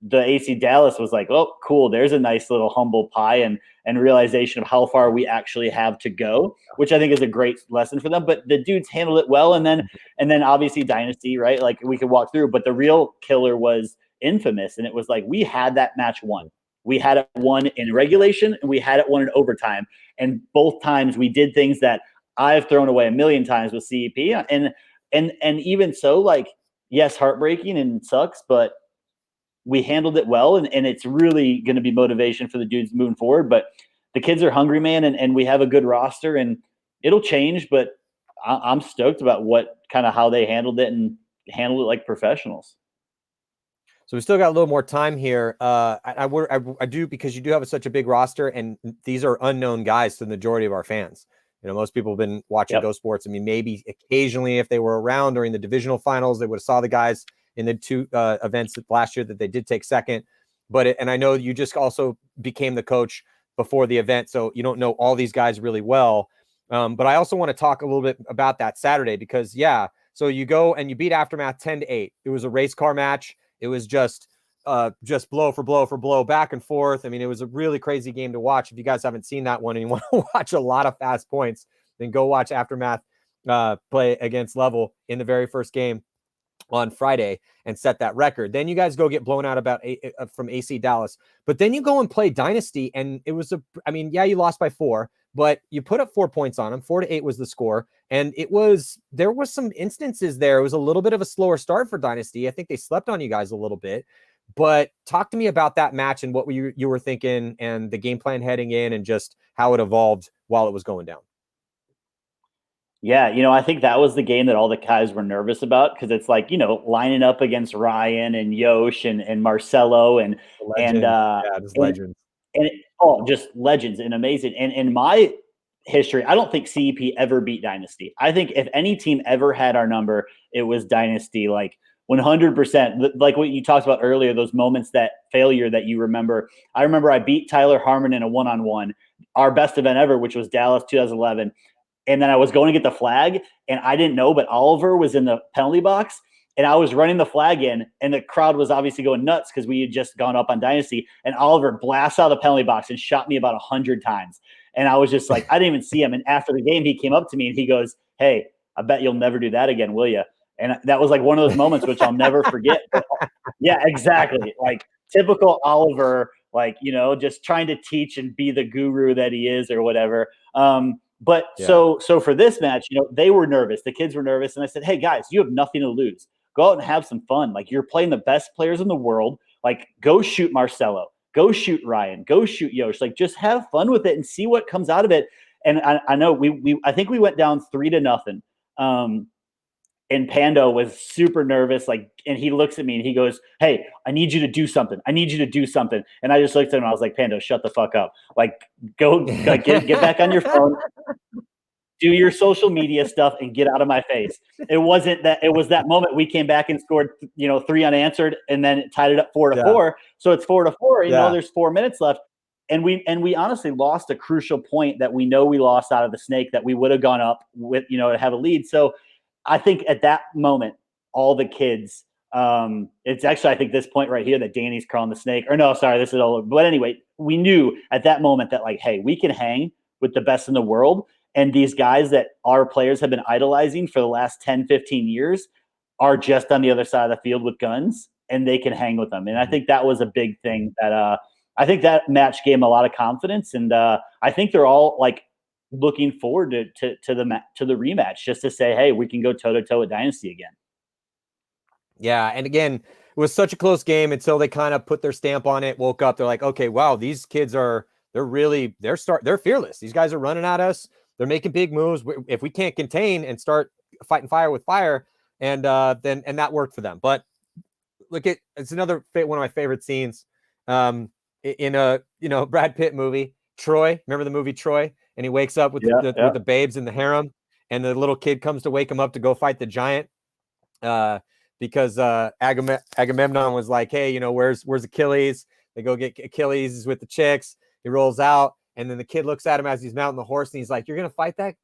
the AC Dallas was like, oh, cool. There's a nice little humble pie and realization of how far we actually have to go, which I think is a great lesson for them. But the dudes handled it well. And then obviously Dynasty, right? Like, we could walk through, but the real killer was Infamous. And it was like, we had that match won. We had it won in regulation, and we had it won in overtime. And both times we did things that I've thrown away a million times with CEP. And even so, like, yes, heartbreaking and sucks, but we handled it well. And it's really going to be motivation for the dudes moving forward. But the kids are hungry, man. And we have a good roster, and it'll change, but I'm stoked about how they handled it, and handled it like professionals. So we still got a little more time here. I do, because you do have such a big roster, and these are unknown guys to the majority of our fans. Most people have been watching Go Sports. I mean, maybe occasionally, if they were around during the divisional finals, they would have saw the guys in the 2 events last year that they did take second. And I know you just also became the coach before the event, so you don't know all these guys really well. But I also want to talk a little bit about that Saturday, because so you go and you beat Aftermath 10-8. It was a race car match. It was just blow for blow for blow, back and forth. I mean, it was a really crazy game to watch. If you guys haven't seen that one and you want to watch a lot of fast points, then go watch Aftermath play against Level in the very first game on Friday and set that record. Then you guys go get blown out from AC Dallas, but then you go and play Dynasty, and it was you lost by 4, but you put up 4 points on them. 4-8 was the score. And there was some instances there. It was a little bit of a slower start for Dynasty. I think they slept on you guys a little bit, but talk to me about that match and what you were thinking, and the game plan heading in, and just how it evolved while it was going down. Yeah, I think that was the game that all the guys were nervous about, because it's like, lining up against Ryan and Yosh and Marcelo and legends. Just legends and amazing. And in my history, I don't think CEP ever beat Dynasty. I think if any team ever had our number, it was Dynasty, like 100%. Like what you talked about earlier, those moments, that failure that you remember. I remember I beat Tyler Harmon in a 1-on-1, our best event ever, which was Dallas 2011. And then I was going to get the flag, and I didn't know, but Oliver was in the penalty box, and I was running the flag in, and the crowd was obviously going nuts because we had just gone up on Dynasty, and Oliver blasts out of the penalty box and shot me about 100 times. And I was just like, I didn't even see him. And after the game, he came up to me and he goes, "Hey, I bet you'll never do that again, will you?" And that was like one of those moments which I'll never forget. Yeah, exactly. Like typical Oliver, like, just trying to teach and be the guru that he is or whatever. So for this match, they were nervous. The kids were nervous. And I said, hey, guys, you have nothing to lose. Go out and have some fun. Like, you're playing the best players in the world. Like, go shoot Marcelo. Go shoot Ryan. Go shoot Yosh. Like, just have fun with it and see what comes out of it. And I know I think we went down 3-0. And Pando was super nervous, and he looks at me and he goes, "Hey, I need you to do something. I need you to do something." And I just looked at him and I was like, "Pando, shut the fuck up. Like, go get back on your phone, do your social media stuff, and get out of my face." It was that moment we came back and scored, 3 unanswered, and then it tied it up 4-4. So it's 4-4. There's 4 minutes left. And we honestly lost a crucial point that we know we lost out of the snake that we would have gone up with, to have a lead. So I think at that moment, all the kids, it's actually, I think this point right here that Danny's crawling the snake, or no, sorry, this is all. But anyway, we knew at that moment that, like, hey, we can hang with the best in the world. And these guys that our players have been idolizing for the last 10, 15 years are just on the other side of the field with guns, and they can hang with them. And I think that was a big thing that I think that match gave them a lot of confidence. And I think they're all like looking forward to the rematch, just to say, hey, we can go toe to toe with Dynasty again. Yeah, and again, it was such a close game until they kind of put their stamp on it. Woke up, they're like, okay, wow, these kids they're fearless. These guys are running at us. They're making big moves. If we can't contain and start fighting fire with fire, and that worked for them. But it's another one of my favorite scenes in a Brad Pitt movie, Troy. Remember the movie Troy? And he wakes up with with the babes in the harem, and the little kid comes to wake him up to go fight the giant. Because Agamemnon was like, hey, where's Achilles? They go get Achilles. He's with the chicks. He rolls out, and then the kid looks at him as he's mounting the horse, and he's like, you're gonna fight that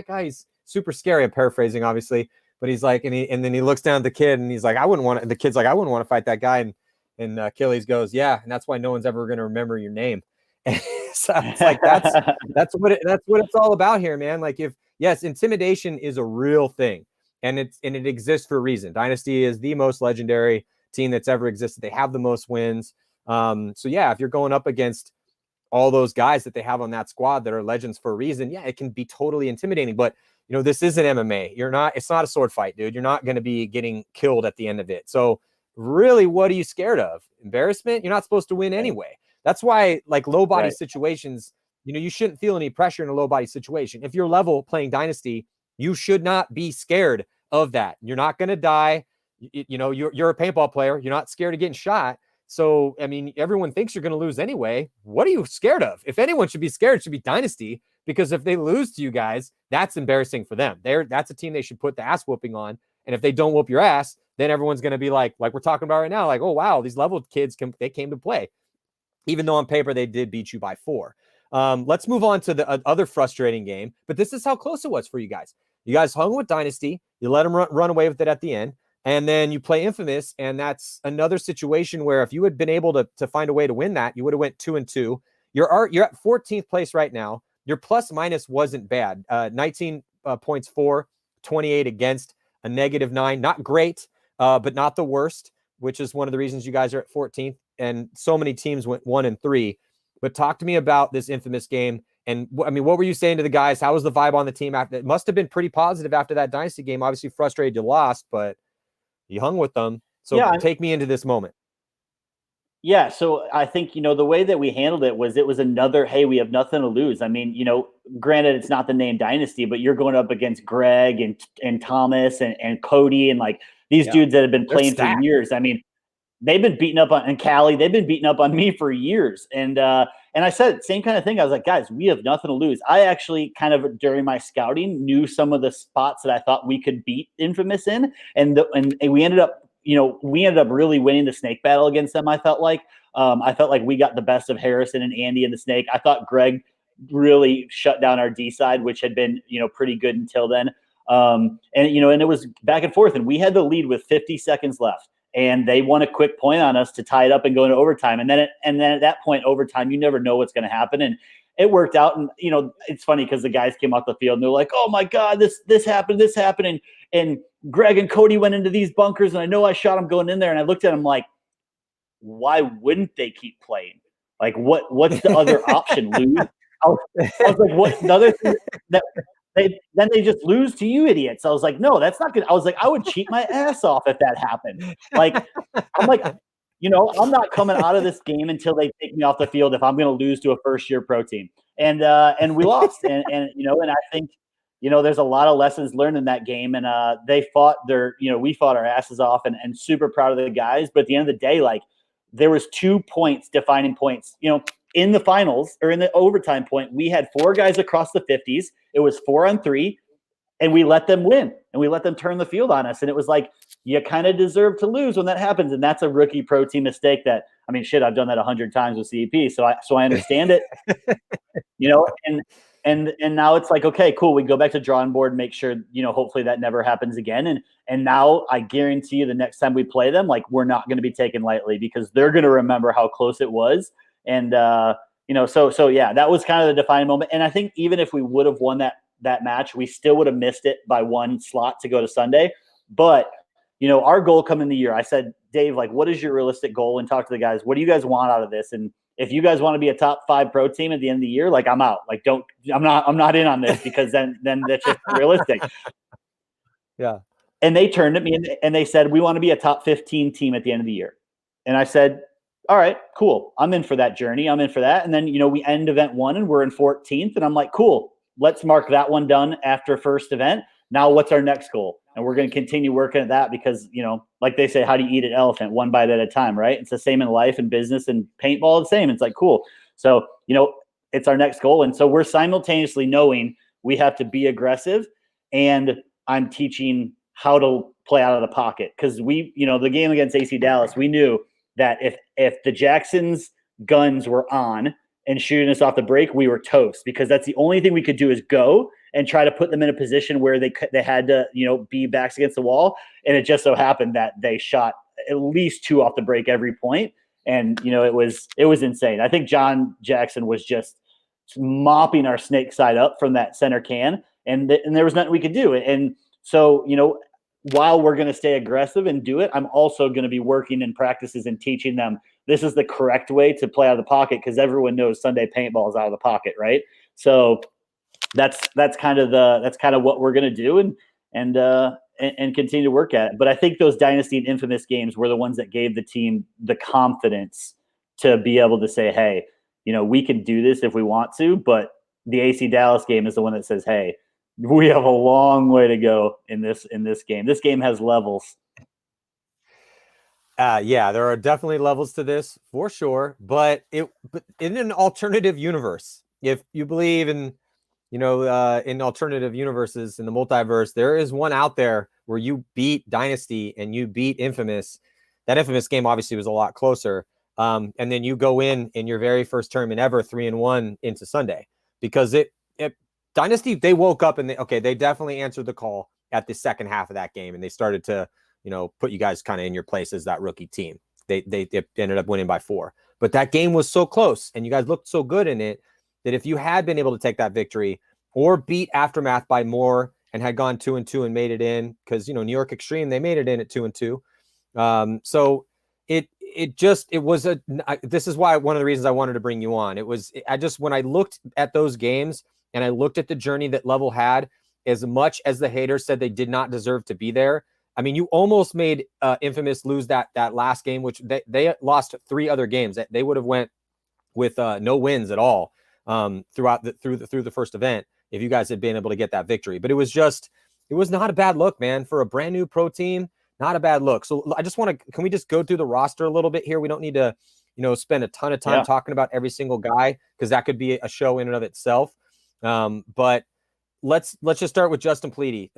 guy? He's super scary. I'm paraphrasing, obviously, but he's like, and then he looks down at the kid, and he's like, I wouldn't want to. And the kid's like, I wouldn't want to fight that guy. And Achilles goes, yeah, and that's why no one's ever gonna remember your name. So it's like that's what it's all about here, man. Like, intimidation is a real thing, and it exists for a reason. Dynasty is the most legendary team that's ever existed. They have the most wins. So yeah, if you're going up against all those guys that they have on that squad that are legends for a reason, yeah, it can be totally intimidating. But this isn't MMA. It's not a sword fight, dude. You're not going to be getting killed at the end of it. So really, what are you scared of? Embarrassment? You're not supposed to win anyway. That's why, like, low body situations, you shouldn't feel any pressure in a low body situation. If you're level playing Dynasty, you should not be scared of that. You're not going to die. You're a paintball player. You're not scared of getting shot. So, I mean, everyone thinks you're going to lose anyway. What are you scared of? If anyone should be scared, it should be Dynasty, because if they lose to you guys, that's embarrassing for them. That's a team they should put the ass whooping on. And if they don't whoop your ass, then everyone's going to be like we're talking about right now, like, oh, wow, these leveled kids they came to play, even though on paper they did beat you by 4. Let's move on to the other frustrating game. But this is how close it was for you guys. You guys hung with Dynasty. You let them run away with it at the end. And then you play Infamous, and that's another situation where if you had been able to find a way to win that, you would have went 2-2. You're at 14th place right now. Your plus minus wasn't bad. 19 points for, 28 against, a -9. Not great, but not the worst, which is one of the reasons you guys are at 14th. And so many teams went 1-3. But talk to me about this Infamous game. And I mean, what were you saying to the guys? How was the vibe on the team after? It must have been pretty positive after that Dynasty game. Obviously frustrated you lost, but you hung with them. So take me into this moment. Yeah. So I think, the way that we handled it was another, hey, we have nothing to lose. I mean, granted, it's not the name Dynasty, but you're going up against Greg and Thomas and Cody and like these dudes that have been playing for years. I mean, they've been beating up on, and Callie, they've been beating up on me for years. And I said same kind of thing. I was like, guys, we have nothing to lose. I actually kind of during my scouting knew some of the spots that I thought we could beat Infamous in. And we ended up, really winning the snake battle against them. I felt like we got the best of Harrison and Andy and the snake. I thought Greg really shut down our D side, which had been, pretty good until then. And it was back and forth, and we had the lead with 50 seconds left. And they won a quick point on us to tie it up and go into overtime. And then at that point, overtime, you never know what's going to happen. And it worked out. And, it's funny because the guys came off the field and they're like, oh my God, this happened. And Greg and Cody went into these bunkers, and I know I shot them going in there. And I looked at them like, why wouldn't they keep playing? Like, what's the other option, lose? I was like, what? Another thing that they just lose to you idiots. I was like, no, that's not good. I was like, I would cheat my ass off if that happened. Like, I'm like, I'm not coming out of this game until they take me off the field if I'm going to lose to a first-year pro team. And we lost. And I think, there's a lot of lessons learned in that game. And we fought our asses off and super proud of the guys. But at the end of the day, like, there was 2 points, defining points, in the finals or in the overtime point. We had 4 guys across the 50s. It was 4-on-3. And we let them win, and we let them turn the field on us. And it was like, you kind of deserve to lose when that happens. And that's a rookie pro team mistake that, I've done that 100 times with CEP. So I understand it, and now it's like, okay, cool. We go back to drawing board, make sure, hopefully that never happens again. And now I guarantee you the next time we play them, like, we're not going to be taken lightly because they're going to remember how close it was. And, so yeah, that was kind of the defining moment. And I think even if we would have won that match, we still would have missed it by 1 slot to go to Sunday. But, our goal coming in the year, I said, Dave, like, what is your realistic goal? And talk to the guys. What do you guys want out of this? And if you guys want to be a top 5 pro team at the end of the year, like, I'm out. Like, I'm not in on this because then that's just realistic. Yeah. And they turned at me and they said, we want to be a top 15 team at the end of the year. And I said, all right, cool. I'm in for that journey. I'm in for that. And then, we end event 1 and we're in 14th. And I'm like, cool. Let's mark that one done after first event. Now what's our next goal? And we're going to continue working at that because, like they say, how do you eat an elephant? 1 bite at a time, right? It's the same in life and business and paintball, the same. It's like, cool. So, it's our next goal. And so we're simultaneously knowing we have to be aggressive, and I'm teaching how to play out of the pocket. Because the game against AC Dallas, we knew that if the Jacksons guns were on and shooting us off the break, we were toast, because that's the only thing we could do is go and try to put them in a position where they had to, be backs against the wall. And it just so happened that they shot at least 2 off the break every point. And, it was insane. I think John Jackson was just mopping our snake side up from that center can, and there was nothing we could do. And so, while we're going to stay aggressive and do it, I'm also going to be working in practices and teaching them this is the correct way to play out of the pocket, because everyone knows Sunday paintball is out of the pocket, right? So that's kind of what we're going to do, and continue to work at it. But I think those Dynasty and Infamous games were the ones that gave the team the confidence to be able to say, hey, we can do this if we want to. But the AC Dallas game is the one that says, hey, we have a long way to go in this game. This game has levels. Yeah, there are definitely levels to this for sure. But in an alternative universe, if you believe in, in alternative universes, in the multiverse, there is one out there where you beat Dynasty and you beat Infamous. That Infamous game obviously was a lot closer. And then you go in your very first tournament ever, 3-1 into Sunday, because Dynasty, they woke up and they definitely answered the call at the second half of that game, and they started to, put you guys kind of in your place as that rookie team. They ended up winning by 4, but that game was so close, and you guys looked so good in it that if you had been able to take that victory or beat Aftermath by more and had gone 2-2 and made it in, because New York Extreme, they made it in at 2-2. So this is why one of the reasons I wanted to bring you on. When I looked at those games and I looked at the journey that Level had, as much as the haters said they did not deserve to be there, you almost made Infamous lose that last game, which they lost 3 other games. They would have went with no wins at all through the first event if you guys had been able to get that victory. But it was not a bad look, man, for a brand new pro team. Not a bad look. So I just can we just go through the roster a little bit here? We don't need to, spend a ton of time talking about every single guy, because that could be a show in and of itself. But let's just start with Justin Pleady.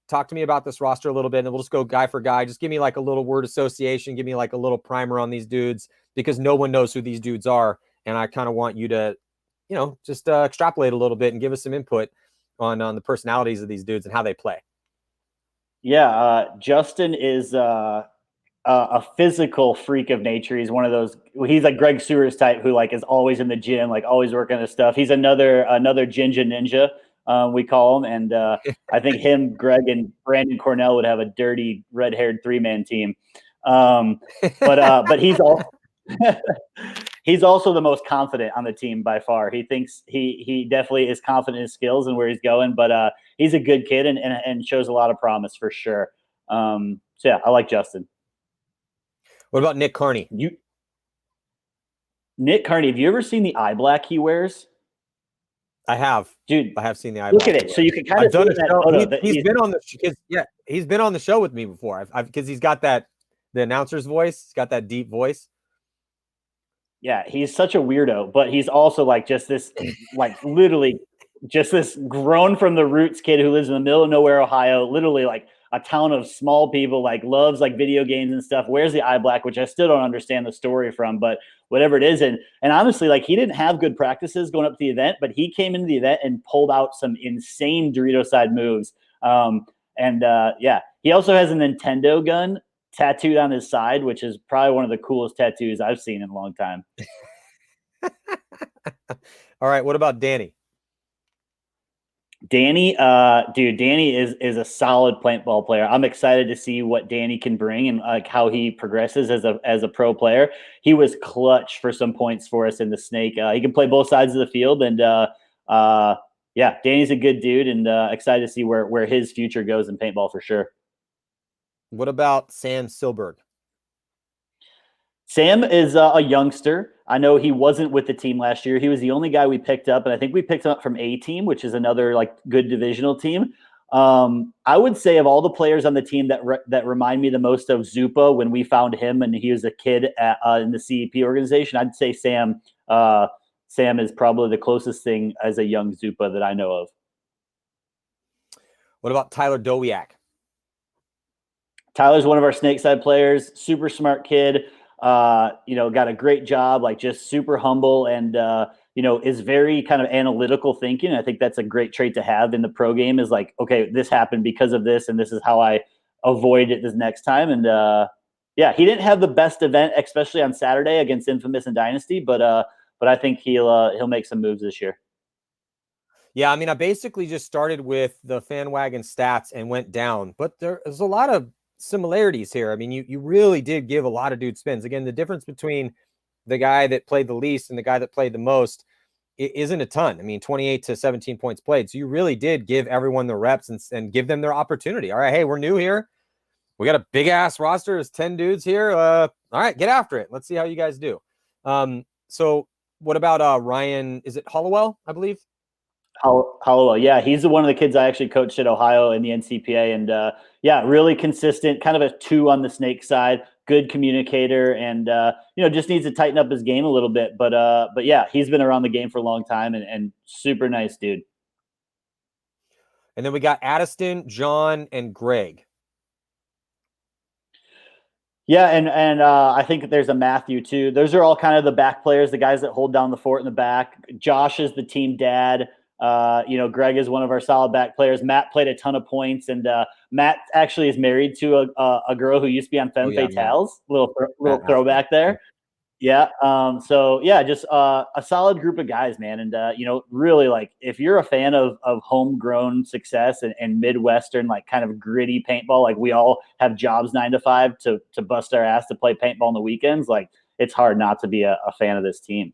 Talk to me about this roster a little bit, and we'll just go guy for guy. Just give me like a little word association. Give me like a little primer on these dudes, because no one knows who these dudes are. And I kind of want you to, just extrapolate a little bit and give us some input on the personalities of these dudes and how they play. Yeah, Justin is a physical freak of nature. He's one of those. He's like Greg Sewer's type, who like is always in the gym, like always working on his stuff. He's another Ginger Ninja, we call him, and I think him, Greg, and Brandon Cornell would have a dirty red-haired 3-man team. But he's all. He's also the most confident on the team by far. He thinks he definitely is confident in his skills and where he's going, but he's a good kid and shows a lot of promise for sure. So yeah, I like Justin. What about Nick Carney? Nick Carney, have you ever seen the eye black he wears? I have, dude. I have seen the eye Look black. at it. So you can kind I've of done see a in that show. photo that He's been on the he's been on the show with me before. I've because he's got the announcer's voice. He's got that deep voice. Yeah, he's such a weirdo, but he's also like just this, like literally just this grown from the roots kid who lives in the middle of nowhere, Ohio, literally like a town of small people, like loves like video games and stuff, wears the eye black, which I still don't understand the story from, but whatever it is. And honestly, like he didn't have good practices going up to the event, but he came into the event and pulled out some insane Dorito side moves. Yeah, he also has a Nintendo gun tattooed on his side, which is probably one of the coolest tattoos I've seen in a long time. All right, what about Danny? Danny, Danny is a solid paintball player. I'm excited to see what Danny can bring and like how he progresses as a pro player. He was clutch for some points for us in the snake. He can play both sides of the field, and yeah, Danny's a good dude, and excited to see where his future goes in paintball for sure. What about Sam Silberg? Sam is a youngster. I know he wasn't with the team last year. He was the only guy we picked up, and I think we picked him up from A team, which is another like good divisional team. I would say of all the players on the team that remind me the most of Zupa when we found him and he was a kid in the CEP organization, I'd say Sam. Sam is probably the closest thing as a young Zupa that I know of. What about Tyler Dowiak? Tyler's one of our Snakeside players, super smart kid. Got a great job, like just super humble and, is very kind of analytical thinking. I think that's a great trait to have in the pro game is like, okay, this happened because of this, and this is how I avoid it this next time. And he didn't have the best event, especially on Saturday against Infamous and Dynasty, but I think he'll make some moves this year. Yeah, I mean, I basically just started with the fan wagon stats and went down, but there's a lot of similarities here. I mean, you really did give a lot of dude spins. Again, the difference between the guy that played the least and the guy that played the most isn't a ton. I mean, 28 to 17 points played. So you really did give everyone the reps and give them their opportunity. All right, hey, we're new here. We got a big ass roster. There's 10 dudes here. All right, get after it. Let's see how you guys do. So what about Ryan? Is it Hollowell, I believe? Hollowell, yeah, he's one of the kids I actually coached at Ohio in the NCPA, and really consistent, kind of a 2 on the snake side, good communicator, and just needs to tighten up his game a little bit. But yeah, he's been around the game for a long time and super nice dude. And then we got Addiston, John, and Greg. Yeah, and I think there's a Matthew too. Those are all kind of the back players, the guys that hold down the fort in the back. Josh is the team dad. Greg is one of our solid back players. Matt played a ton of points, and Matt actually is married to a girl who used to be on Femme Fatales. Little throwback there. Yeah. Just a solid group of guys, man. And really, like, if you're a fan of homegrown success and Midwestern, like kind of gritty paintball, like we all have jobs 9 to 5 to bust our ass to play paintball on the weekends. Like, it's hard not to be a fan of this team.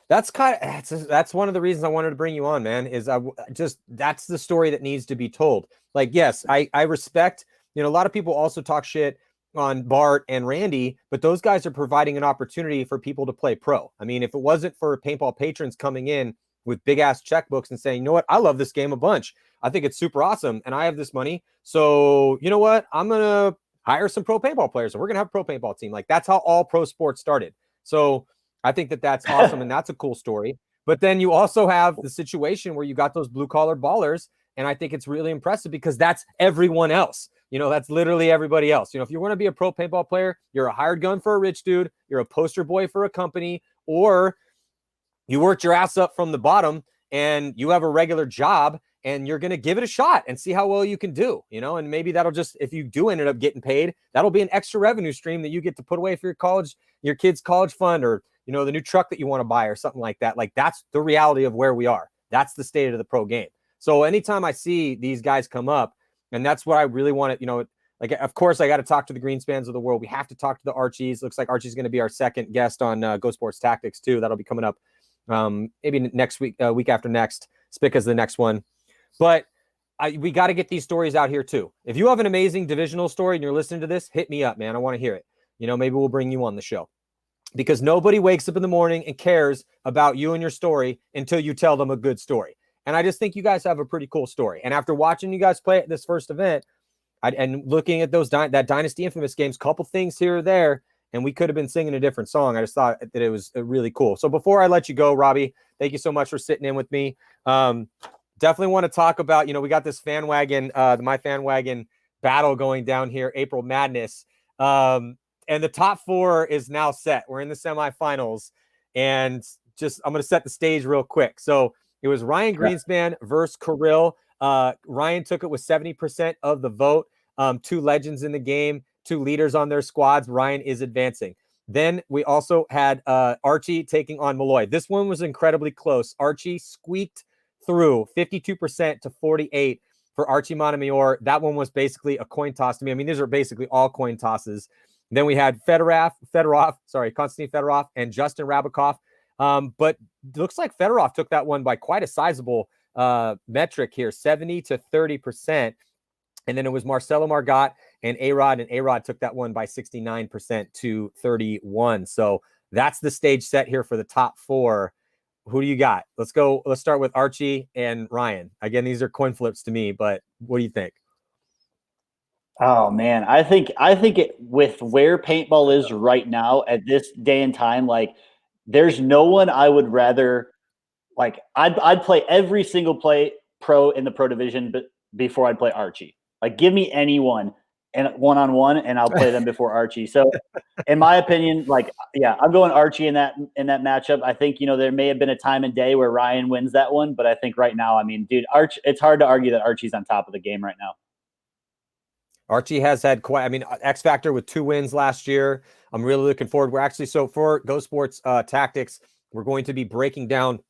That's one of the reasons I wanted to bring you on, man, is that's the story that needs to be told. Like, yes, I respect, a lot of people also talk shit on Bart and Randy, but those guys are providing an opportunity for people to play pro. I mean, if it wasn't for paintball patrons coming in with big ass checkbooks and saying, you know what, I love this game a bunch. I think it's super awesome. And I have this money. So you know what, I'm going to hire some pro paintball players and we're going to have a pro paintball team. Like, that's how all pro sports started. So I think that's awesome. And that's a cool story. But then you also have the situation where you got those blue collar ballers. And I think it's really impressive because that's everyone else. That's literally everybody else. If you want to be a pro paintball player, you're a hired gun for a rich dude, you're a poster boy for a company, or you worked your ass up from the bottom and you have a regular job and you're going to give it a shot and see how well you can do, and maybe that'll just, if you do end up getting paid, that'll be an extra revenue stream that you get to put away for your kid's college fund, or, the new truck that you want to buy or something like that. Like, that's the reality of where we are. That's the state of the pro game. So anytime I see these guys come up, and that's what I really want to, like, of course I got to talk to the Greenspans of the world. We have to talk to the Archies. Looks like Archie's going to be our second guest on Go Sports Tactics too. That'll be coming up maybe next week, week after next. Spica's the next one. But we got to get these stories out here too. If you have an amazing divisional story and you're listening to this, hit me up, man. I want to hear it. maybe we'll bring you on the show, because nobody wakes up in the morning and cares about you and your story until you tell them a good story. And I just think you guys have a pretty cool story. And after watching you guys play at this first event, and looking at those that Dynasty Infamous games, couple things here or there, and we could have been singing a different song. I just thought that it was really cool. So before I let you go, Robbie, thank you so much for sitting in with me. Definitely want to talk about, we got this fan wagon, my fan wagon battle going down here, April Madness. And the top 4 is now set. We're in the semifinals, and I'm going to set the stage real quick. So it was Ryan Greenspan versus Kirill. Ryan took it with 70% of the vote. 2 legends in the game, 2 leaders on their squads. Ryan is advancing. Then we also had Archie taking on Malloy. This one was incredibly close. Archie squeaked through 52% to 48 for Archie Montemayor. That one was basically a coin toss to me. I mean, these are basically all coin tosses. Then we had Konstantin Fedorov and Justin Rabikoff. But looks like Fedorov took that one by quite a sizable metric here, 70 to 30%. And then it was Marcelo Margot and A-Rod took that one by 69% to 31. So that's the stage set here for the top 4. Who do you got? Let's go. Let's start with Archie and Ryan. Again, these are coin flips to me, but what do you think? Oh man, I think with where paintball is right now at this day and time, like there's no one I would rather, like I'd play every single play pro in the pro division, but before I'd play Archie. Like give me anyone and one-on-one and I'll play them before Archie. So in my opinion, like, yeah, I'm going Archie in that matchup. I think, there may have been a time and day where Ryan wins that one, but I think right now, I mean, dude, it's hard to argue that Archie's on top of the game right now. Archie has had X Factor with 2 wins last year. I'm really looking forward. We're actually, so for Go Sports Tactics, we're going to be breaking down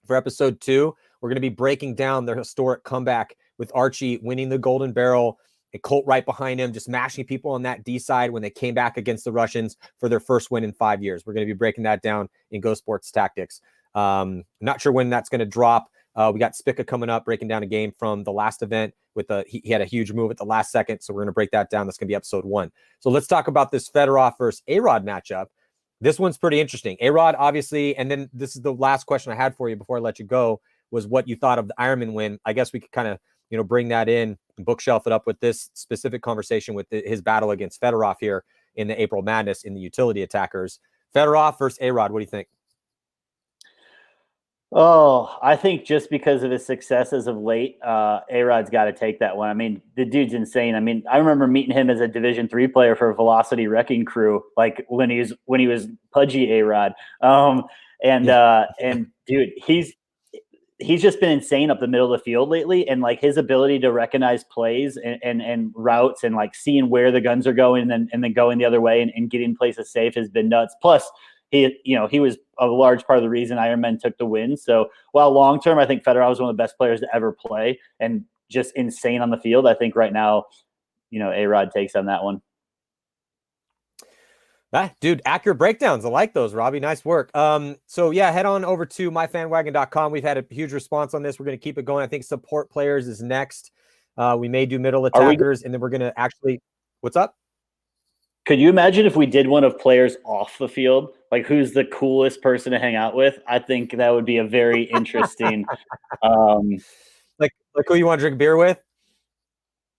for episode 2. We're going to be breaking down their historic comeback with Archie winning the Golden Barrel, a Colt right behind him, just mashing people on that D side when they came back against the Russians for their first win in 5 years. We're going to be breaking that down in Go Sports Tactics. Not sure when that's going to drop. We got Spica coming up, breaking down a game from the last event with he had a huge move at the last second. So we're going to break that down. That's going to be episode 1. So let's talk about this Fedorov versus A-Rod matchup. This one's pretty interesting. A-Rod, obviously, and then this is the last question I had for you before I let you go, was what you thought of the Ironman win. I guess we could kind of, bring that in, bookshelf it up with this specific conversation with his battle against Fedorov here in the April Madness in the utility attackers. Fedorov versus A-Rod, what do you think? Oh, I think just because of his success as of late, A-Rod's got to take that one. I mean, the dude's insane. I mean, I remember meeting him as a Division III player for Velocity Wrecking Crew, like when he was pudgy A-Rod. And dude, he's just been insane up the middle of the field lately, and like his ability to recognize plays and routes and like seeing where the guns are going and then going the other way and getting places safe has been nuts. Plus, he was a large part of the reason Ironman took the win. So while long term, I think Fedorov was one of the best players to ever play and just insane on the field, I think right now, A-Rod takes on that one. Dude, accurate breakdowns. I like those, Robbie. Nice work. So yeah, head on over to myfanwagon.com. We've had a huge response on this. We're going to keep it going. I think support players is next. We may do middle attackers, and then we're going to actually, what's up? Could you imagine if we did one of players off the field? Like, who's the coolest person to hang out with? I think that would be a very interesting. Like who you want to drink beer with?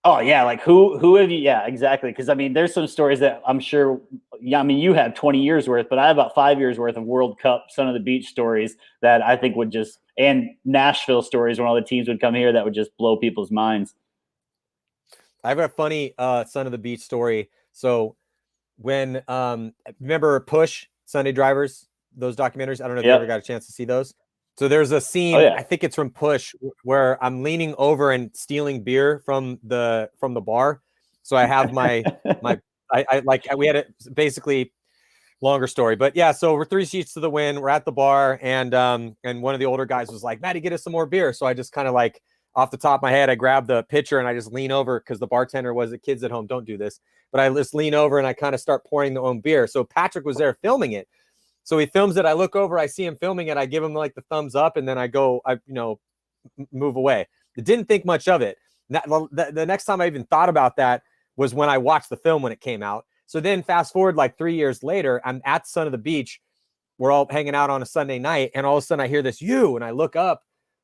Oh yeah, like who have you? Yeah, exactly. Because I mean, there's some stories that I'm sure. Yeah, I mean, you have 20 years worth, but I have about 5 years worth of World Cup Son of the Beach stories that I think would just, and Nashville stories when all the teams would come here that would just blow people's minds. I have a funny Son of the Beach story. So when remember Push Sunday Drivers, those documentaries? I don't know if you ever got a chance to see those. So there's a scene, I think it's from Push, where I'm leaning over and stealing beer from the bar. So I have my we had it basically longer story, but yeah. So we're 3 sheets to the wind. We're at the bar, and one of the older guys was like, "Matty, get us some more beer." So I just kind of like off the top of my head, I grabbed the pitcher and I just lean over because the bartender was, the kids at home don't do this, but I just lean over and I kind of start pouring the own beer. So Patrick was there filming it. So he films it. I look over, I see him filming it. I give him like the thumbs up, and then I move away. I didn't think much of it. The next time I even thought about that was when I watched the film when it came out. So then fast forward like 3 years later, I'm at Son of the Beach. We're all hanging out on a Sunday night, and all of a sudden I hear this "you," and I look up,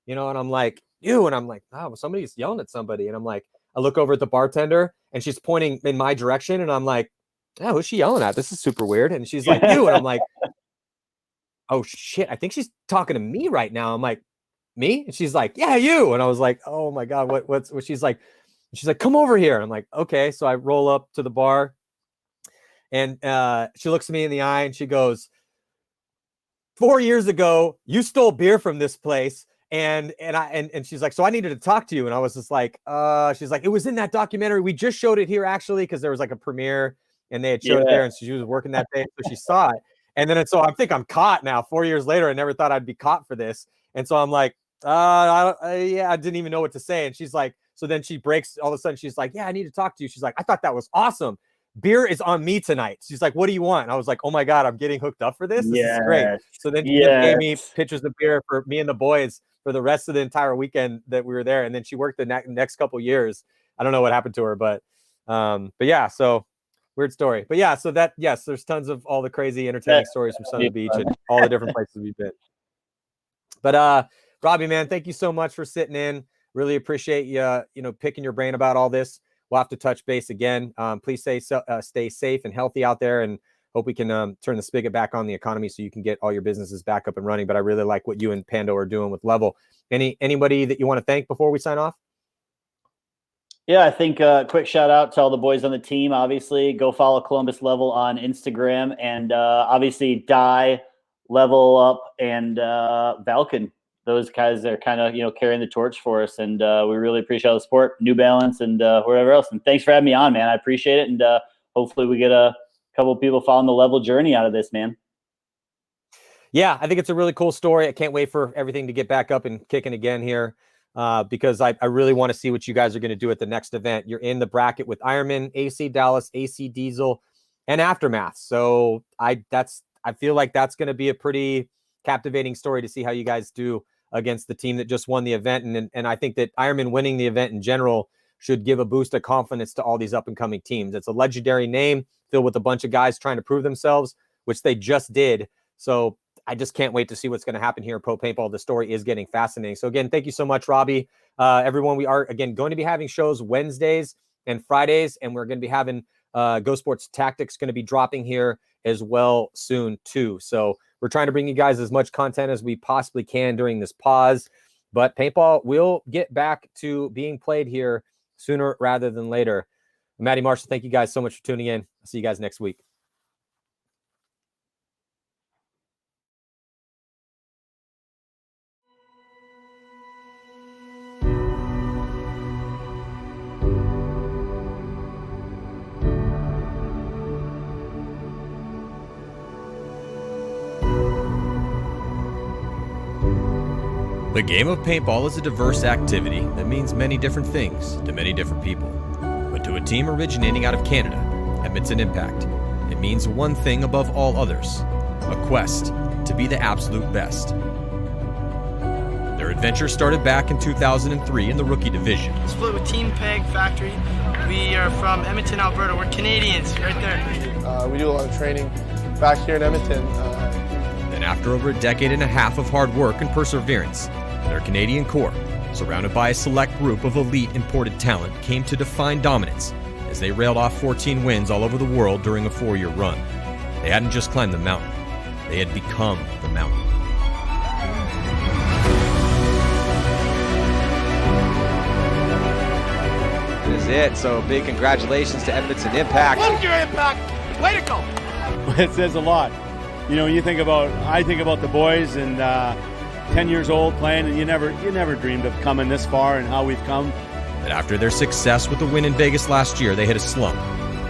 and I'm like, "you," and I'm like, "Oh, somebody's yelling at somebody," and I'm like, I look over at the bartender, and she's pointing in my direction, and I'm like, "Oh, who's she yelling at? This is super weird." And she's like, "You," and I'm like, "Oh shit, I think she's talking to me right now." I'm like, "Me?" And she's like, "Yeah, you." And I was like, "Oh my god, what?" She's like, "Come over here." And I'm like, "Okay." So I roll up to the bar, and she looks at me in the eye, and she goes, 4 years ago, you stole beer from this place. And she's like, "So I needed to talk to you." And I was just like, she's like, "It was in that documentary. We just showed it here actually, because there was like a premiere and they had showed it there, and so she was working that day, so she saw it." And then so I think I'm caught now. 4 years later, I never thought I'd be caught for this. And so I'm like, I didn't even know what to say. And she's like, so then she breaks, all of a sudden she's like, "Yeah, I need to talk to you." She's like, "I thought that was awesome. Beer is on me tonight." She's like, "What do you want?" And I was like, "Oh my God, I'm getting hooked up for this. This is great." So then she gave me pictures of beer for me and the boys for the rest of the entire weekend that we were there. And then she worked the next couple years. I don't know what happened to her, but yeah, so weird story. But yeah, so yes, there's tons of all the crazy entertaining stories from Sun of the Beach and all the different places we've been. But Robbie, man, thank you so much for sitting in. Really appreciate you, picking your brain about all this. We'll have to touch base again. Please stay safe and healthy out there, and hope we can turn the spigot back on the economy so you can get all your businesses back up and running. But I really like what you and Pando are doing with Level. Anybody that you want to thank before we sign off? Yeah, I think quick shout out to all the boys on the team. Obviously, go follow Columbus Level on Instagram, and obviously Die, Level Up, and Valken. Those guys are kind of carrying the torch for us, and we really appreciate all the support. New Balance and wherever else. And thanks for having me on, man. I appreciate it, and hopefully we get a couple of people following the Level journey out of this, man. Yeah, I think it's a really cool story. I can't wait for everything to get back up and kicking again here, because I really want to see what you guys are going to do at the next event. You're in the bracket with Ironman, AC Dallas, AC Diesel, and Aftermath. So I feel like that's going to be a pretty captivating story to see how you guys do against the team that just won the event. And I think that Ironman winning the event in general should give a boost of confidence to all these up and coming teams. It's a legendary name filled with a bunch of guys trying to prove themselves, which they just did. So I just can't wait to see what's going to happen here in Pro Paintball. The story is getting fascinating. So again, thank you so much, Robbie. Everyone, we are again going to be having shows Wednesdays and Fridays, and we're going to be having Go Sports Tactics going to be dropping here as well soon too. So we're trying to bring you guys as much content as we possibly can during this pause, but paintball will get back to being played here sooner rather than later. Matty, Marshall, thank you guys so much for tuning in. I'll see you guys next week. The game of paintball is a diverse activity that means many different things to many different people. But to a team originating out of Canada, Edmonton Impact, it means one thing above all others: a quest to be the absolute best. Their adventure started back in 2003 in the rookie division. Split with Team Peg Factory. We are from Edmonton, Alberta. We're Canadians, right there. We do a lot of training back here in Edmonton. Then after over a decade and a half of hard work and perseverance, their Canadian core, surrounded by a select group of elite imported talent, came to define dominance as they railed off 14 wins all over the world during a 4-year run. They hadn't just climbed the mountain, they had become the mountain. This is it. So big congratulations to Edmonton Impact. Look your Impact! Way to go! It says a lot. I think about the boys and 10 years old playing, and you never dreamed of coming this far and how we've come. But after their success with the win in Vegas last year, they hit a slump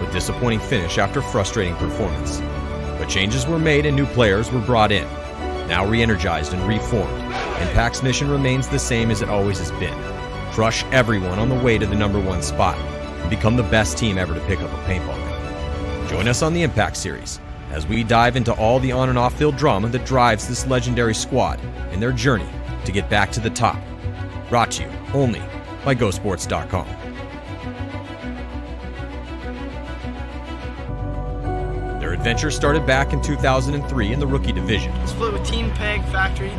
with disappointing finish after frustrating performance. But changes were made and new players were brought in. Now re-energized and reformed, Impact's mission remains the same as it always has been: crush everyone on the way to the #1 spot and become the best team ever to pick up a paintball gun. Join us on the Impact Series as we dive into all the on and off field drama that drives this legendary squad and their journey to get back to the top. Brought to you only by GoSports.com. adventure started back in 2003 in the rookie division. Split with Team Peg Factory.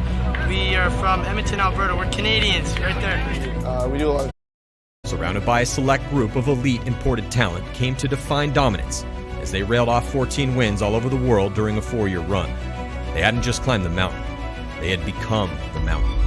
We are from Edmonton, Alberta. We're Canadians, right there. We do a lot of Surrounded by a select group of elite imported talent, came to define dominance as they railed off 14 wins all over the world during a 4-year run. They hadn't just climbed the mountain, they had become the mountain.